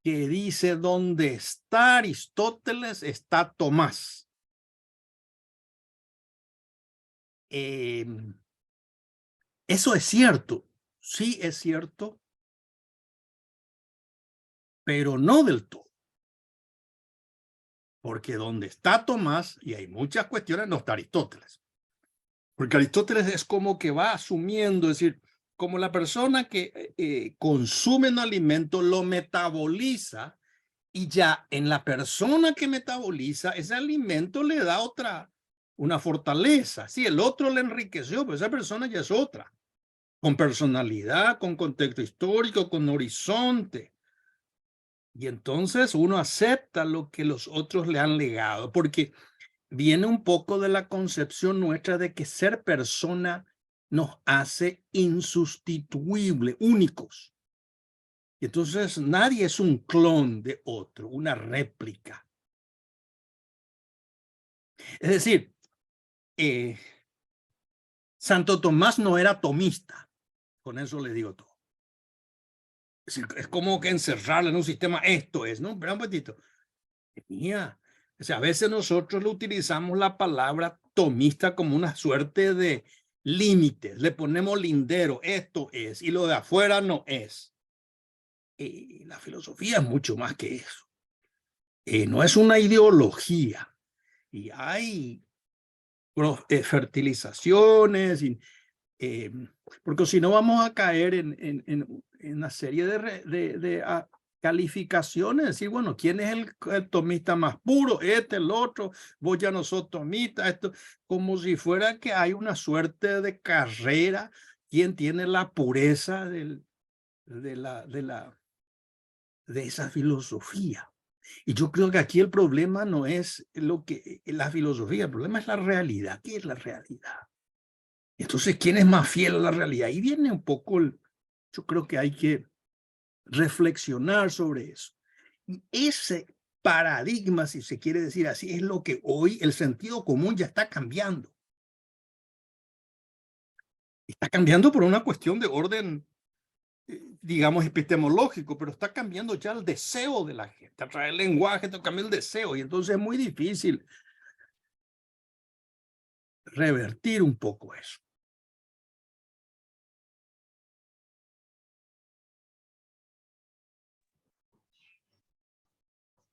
que dice, donde está Aristóteles está Tomás. Eso es cierto, sí es cierto, pero no del todo. Porque donde está Tomás, y hay muchas cuestiones, no está Aristóteles. Porque Aristóteles es como que va asumiendo, es decir, como la persona que consume un alimento lo metaboliza y ya en la persona que metaboliza ese alimento le da una fortaleza. Sí, el otro le enriqueció, pero esa persona ya es otra, con personalidad, con contexto histórico, con horizonte. Y entonces uno acepta lo que los otros le han legado, porque viene un poco de la concepción nuestra de que ser persona nos hace insustituible, únicos. Y entonces nadie es un clon de otro, una réplica. Es decir, Santo Tomás no era tomista, con eso le digo todo. Es decir, es como que encerrarlo en un sistema, esto es, ¿no? Espera un poquitito. Mía. O sea, a veces nosotros le utilizamos la palabra tomista como una suerte de límites. Le ponemos lindero, esto es, y lo de afuera no es. La filosofía es mucho más que eso. No es una ideología. Y hay fertilizaciones, porque si no vamos a caer en una serie de calificaciones, decir, bueno, ¿quién es el tomista más puro? El otro, vos ya no sos tomista, esto, como si fuera que hay una suerte de carrera, ¿quién tiene la pureza de esa filosofía? Y yo creo que aquí el problema no es la filosofía, el problema es la realidad. ¿Qué es la realidad? Entonces, ¿quién es más fiel a la realidad? Ahí viene un poco, yo creo que hay que reflexionar sobre eso. Y ese paradigma, si se quiere decir así, es lo que hoy el sentido común ya está cambiando. Está cambiando por una cuestión de orden, digamos, epistemológico, pero está cambiando ya el deseo de la gente. A través del lenguaje está cambiando el deseo y entonces es muy difícil revertir un poco eso.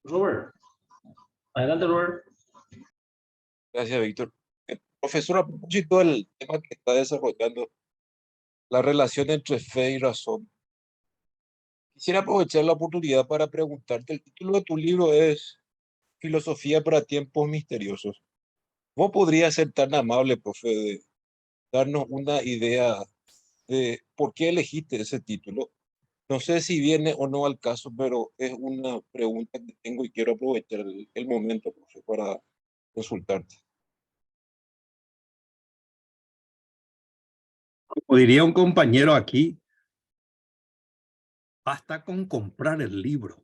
Robert, adelante, Robert. Gracias, Víctor. Profesor, a propósito del tema que está desarrollando, la relación entre fe y razón, quisiera aprovechar la oportunidad para preguntarte, el título de tu libro es Filosofía para tiempos misteriosos. ¿Cómo podrías ser tan amable, profe, de darnos una idea de por qué elegiste ese título? No sé si viene o no al caso, pero es una pregunta que tengo y quiero aprovechar el momento, profe, para consultarte. Como diría un compañero aquí, basta con comprar el libro.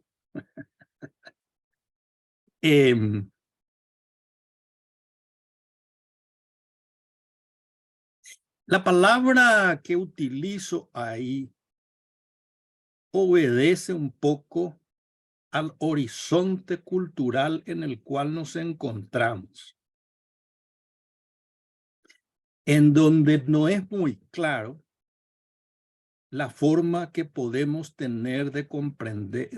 La palabra que utilizo ahí obedece un poco al horizonte cultural en el cual nos encontramos, en donde no es muy claro la forma que podemos tener de comprender,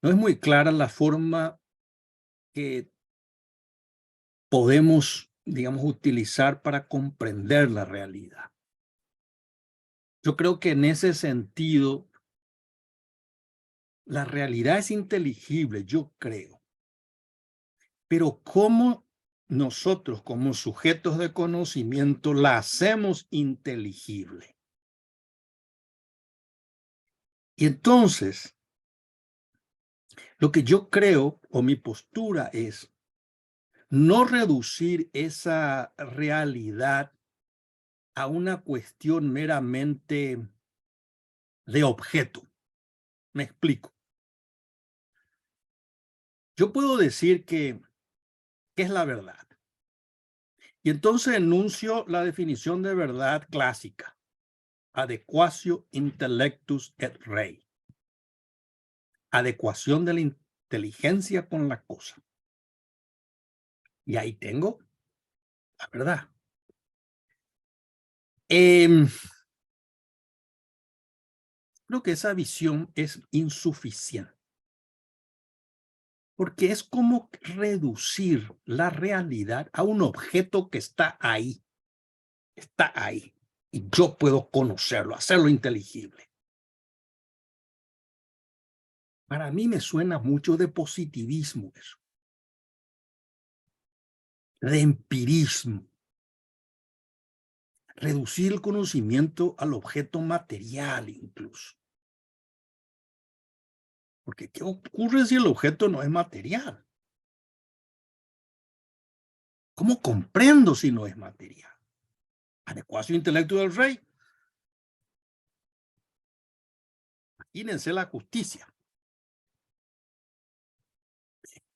no es muy clara la forma que podemos, digamos, utilizar para comprender la realidad. Yo creo que en ese sentido, la realidad es inteligible, yo creo. Pero ¿cómo nosotros como sujetos de conocimiento la hacemos inteligible? Y entonces, lo que yo creo o mi postura es no reducir esa realidad a una cuestión meramente de objeto. Me explico. Yo puedo decir que ¿qué es la verdad? Y entonces enuncio la definición de verdad clásica. Adequatio intellectus et rei. Adecuación de la inteligencia con la cosa. Y ahí tengo la verdad. Creo que esa visión es insuficiente. Porque es como reducir la realidad a un objeto que está ahí. Está ahí. Y yo puedo conocerlo, hacerlo inteligible. Para mí me suena mucho de positivismo eso. De empirismo. Reducir el conocimiento al objeto material incluso. Porque ¿qué ocurre si el objeto no es material? ¿Cómo comprendo si no es material? Adecuación intelecto del rey. Imagínense la justicia.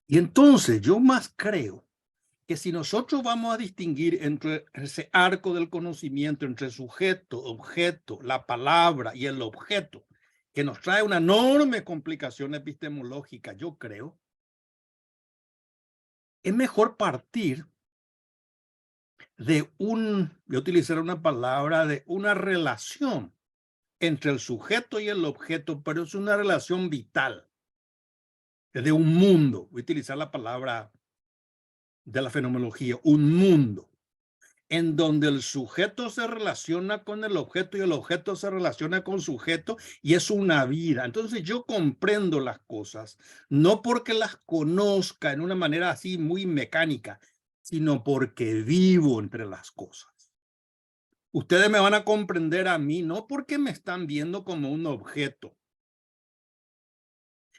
Y entonces yo más creo que si nosotros vamos a distinguir entre ese arco del conocimiento, entre sujeto, objeto, la palabra y el objeto, que nos trae una enorme complicación epistemológica, yo creo, es mejor partir de voy a utilizar una palabra, de una relación entre el sujeto y el objeto, pero es una relación vital, de un mundo, voy a utilizar la palabra de la fenomenología, un mundo, en donde el sujeto se relaciona con el objeto y el objeto se relaciona con sujeto y es una vida. Entonces yo comprendo las cosas, no porque las conozca en una manera así muy mecánica, sino porque vivo entre las cosas. Ustedes me van a comprender a mí, no porque me están viendo como un objeto,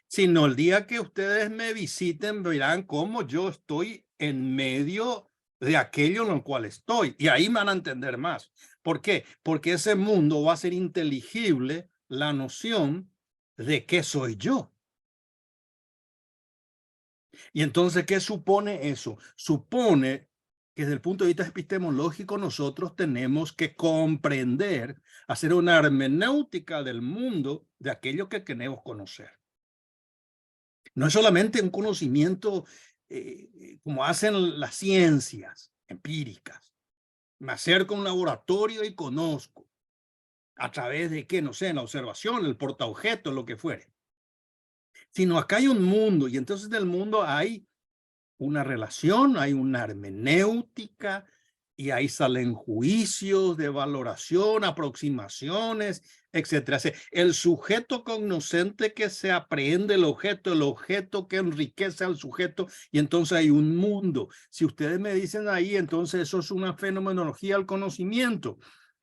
sino el día que ustedes me visiten verán cómo yo estoy en medio de aquello en lo cual estoy. Y ahí me van a entender más. ¿Por qué? Porque ese mundo va a ser inteligible la noción de qué soy yo. Y entonces, ¿qué supone eso? Supone que desde el punto de vista epistemológico nosotros tenemos que comprender, hacer una hermenéutica del mundo de aquello que queremos conocer. No es solamente un conocimiento como hacen las ciencias empíricas. Me acerco a un laboratorio y conozco. ¿A través de qué? No sé, en la observación, el portaobjeto, lo que fuere. Sino acá hay un mundo y entonces del mundo hay una relación, hay una hermenéutica y ahí salen juicios de valoración, aproximaciones, etcétera. El sujeto cognoscente que se aprehende el objeto que enriquece al sujeto y entonces hay un mundo. Si ustedes me dicen ahí, entonces eso es una fenomenología del conocimiento.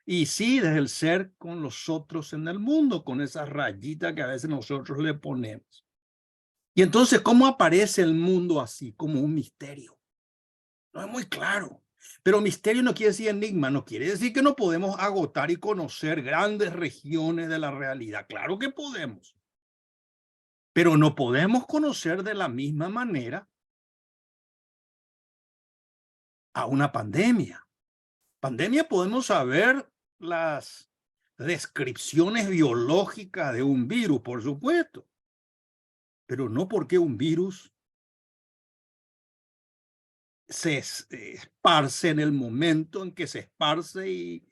Y sí, desde el ser con los otros en el mundo, con esa rayita que a veces nosotros le ponemos. Y entonces, ¿cómo aparece el mundo así? Como un misterio. No es muy claro. Pero misterio no quiere decir enigma, no quiere decir que no podemos agotar y conocer grandes regiones de la realidad. Claro que podemos. Pero no podemos conocer de la misma manera a una pandemia. Pandemia podemos saber las descripciones biológicas de un virus, por supuesto. pero no porque un virus se esparce en el momento en que se esparce y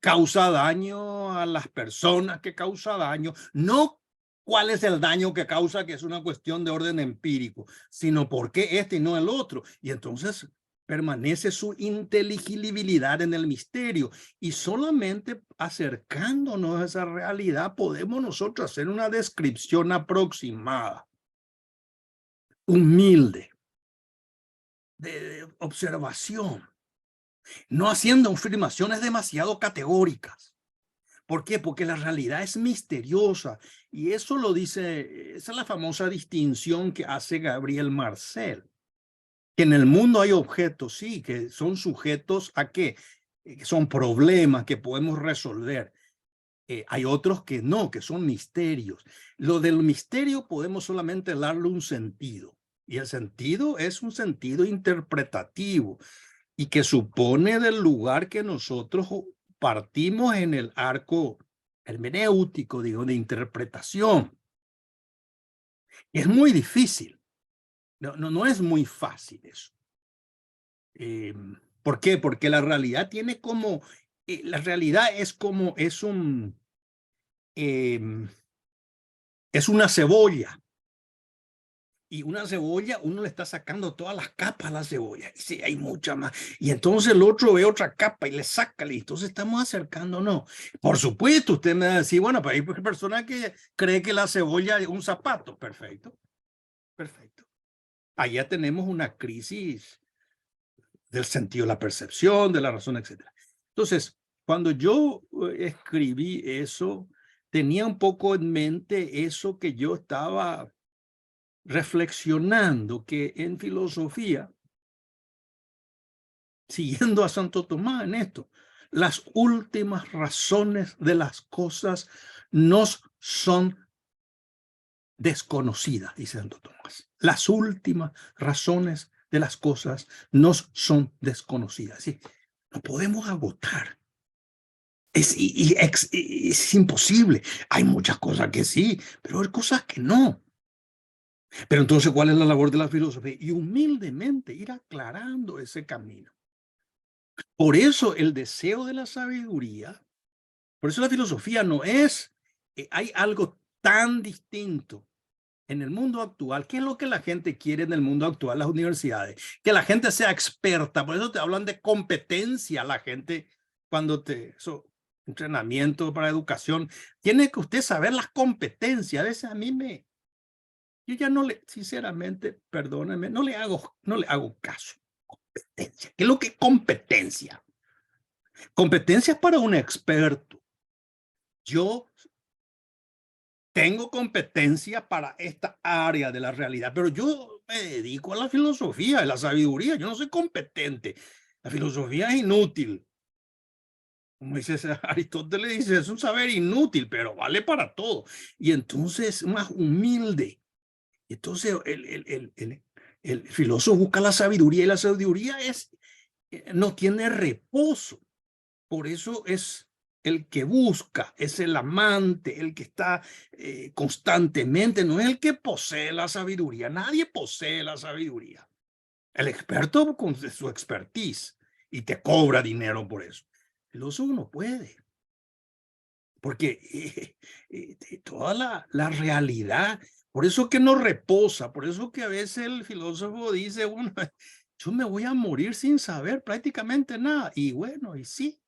causa daño a las personas que causa daño, no cuál es el daño que causa, que es una cuestión de orden empírico, sino por qué este y no el otro. Y entonces permanece su inteligibilidad en el misterio, y solamente acercándonos a esa realidad podemos nosotros hacer una descripción aproximada, humilde, de observación, no haciendo afirmaciones demasiado categóricas. ¿Por qué? Porque la realidad es misteriosa, y eso lo dice, esa es la famosa distinción que hace Gabriel Marcel, que en el mundo hay objetos, sí, que son sujetos a qué, que son problemas que podemos resolver. Hay otros que no, que son misterios. Lo del misterio podemos solamente darle un sentido, y el sentido es un sentido interpretativo, y que supone del lugar que nosotros partimos en el arco hermenéutico, digo, de interpretación. Es muy difícil. No es muy fácil eso. ¿Por qué? Porque la realidad tiene como, la realidad es como, es una cebolla. Y una cebolla, uno le está sacando todas las capas a la cebolla. Y sí, hay mucha más. Y entonces el otro ve otra capa y le saca. Y entonces estamos acercándonos. Por supuesto, usted me va a decir, bueno, pero hay personas que cree que la cebolla es un zapato. Perfecto. Perfecto. Allá tenemos una crisis del sentido de la percepción, de la razón, etc. Entonces, cuando yo escribí eso, tenía un poco en mente eso que yo estaba reflexionando, que en filosofía, siguiendo a Santo Tomás en esto, las últimas razones de las cosas nos son desconocidas, dice Santo Tomás. Las últimas razones de las cosas nos son desconocidas. ¿Sí? No podemos agotar. Es imposible. Hay muchas cosas que sí, pero hay cosas que no. Pero entonces, ¿cuál es la labor de la filosofía? Y humildemente ir aclarando ese camino. Por eso el deseo de la sabiduría, por eso la filosofía no es, hay algo tan distinto en el mundo actual. ¿Qué es lo que la gente quiere en el mundo actual, las universidades? Que la gente sea experta. Por eso te hablan de competencia. La gente, cuando entrenamiento para educación, tiene que usted saber las competencias. A veces a mí yo ya no sinceramente, perdónenme, no le hago caso. Competencia. ¿Qué es lo que es competencia? Competencia es para un experto. Yo tengo competencia para esta área de la realidad, pero yo me dedico a la filosofía, a la sabiduría. Yo no soy competente. La filosofía es inútil. Como dice Aristóteles, dice, es un saber inútil, pero vale para todo. Y entonces, más humilde. Entonces, el filósofo busca la sabiduría, y la sabiduría no tiene reposo. Por eso es el que busca, es el amante, el que está constantemente, no es el que posee la sabiduría. Nadie posee la sabiduría. El experto con su expertise y te cobra dinero por eso. El filósofo no puede. Porque toda la realidad, por eso que no reposa, por eso que a veces el filósofo dice, bueno, yo me voy a morir sin saber prácticamente nada. Y bueno, y sí,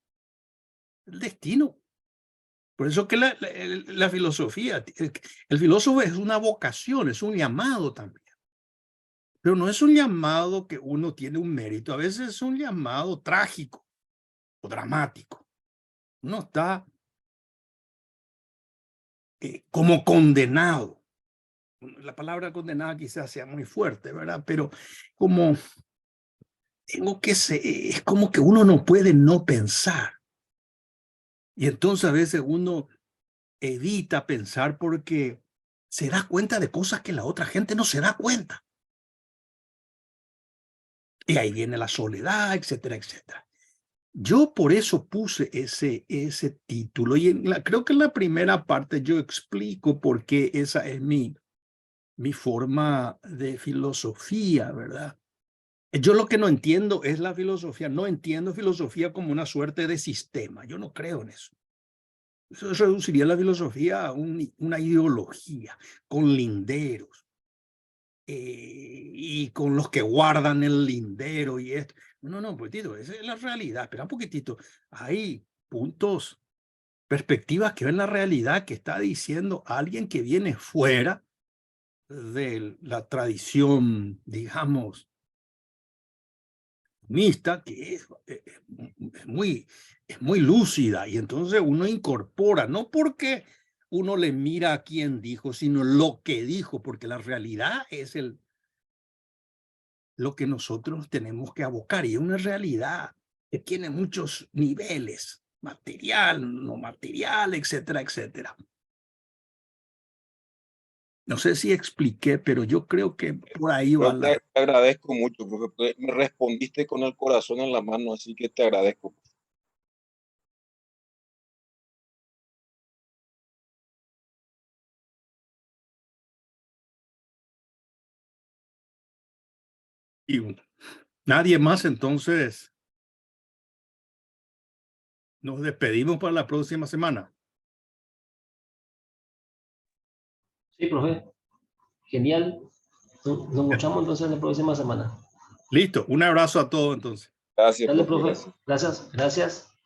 el destino. Por eso que la filosofía, el filósofo es una vocación, es un llamado también. Pero no es un llamado que uno tiene un mérito, a veces es un llamado trágico o dramático. Uno está como condenado. La palabra condenada quizás sea muy fuerte, ¿verdad? Pero como es como que uno no puede no pensar. Y entonces a veces uno evita pensar porque se da cuenta de cosas que la otra gente no se da cuenta. Y ahí viene la soledad, etcétera, etcétera. Yo por eso puse ese título, y creo que en la primera parte yo explico por qué esa es mi mi forma de filosofía, ¿verdad? Yo lo que no entiendo es la filosofía. No entiendo filosofía como una suerte de sistema. Yo no creo en eso. Eso reduciría la filosofía a una ideología con linderos y con los que guardan el lindero y esto. No, poquitito, esa es la realidad. Espera un poquitito. Hay puntos, perspectivas que ven la realidad que está diciendo alguien que viene fuera de la tradición, digamos, mixta, que es muy lúcida, y entonces uno incorpora, no porque uno le mira a quién dijo, sino lo que dijo, porque la realidad es lo que nosotros tenemos que abocar, y es una realidad que tiene muchos niveles, material, no material, etcétera, etcétera. No sé si expliqué, pero yo creo que por ahí va Pero la... te agradezco mucho, porque me respondiste con el corazón en la mano, así que te agradezco. Y nadie más, entonces nos despedimos para la próxima semana. Sí, profe. Genial. Nos escuchamos entonces la próxima semana. Listo, un abrazo a todos entonces. Gracias, Dale, profe. profe. Gracias. Gracias.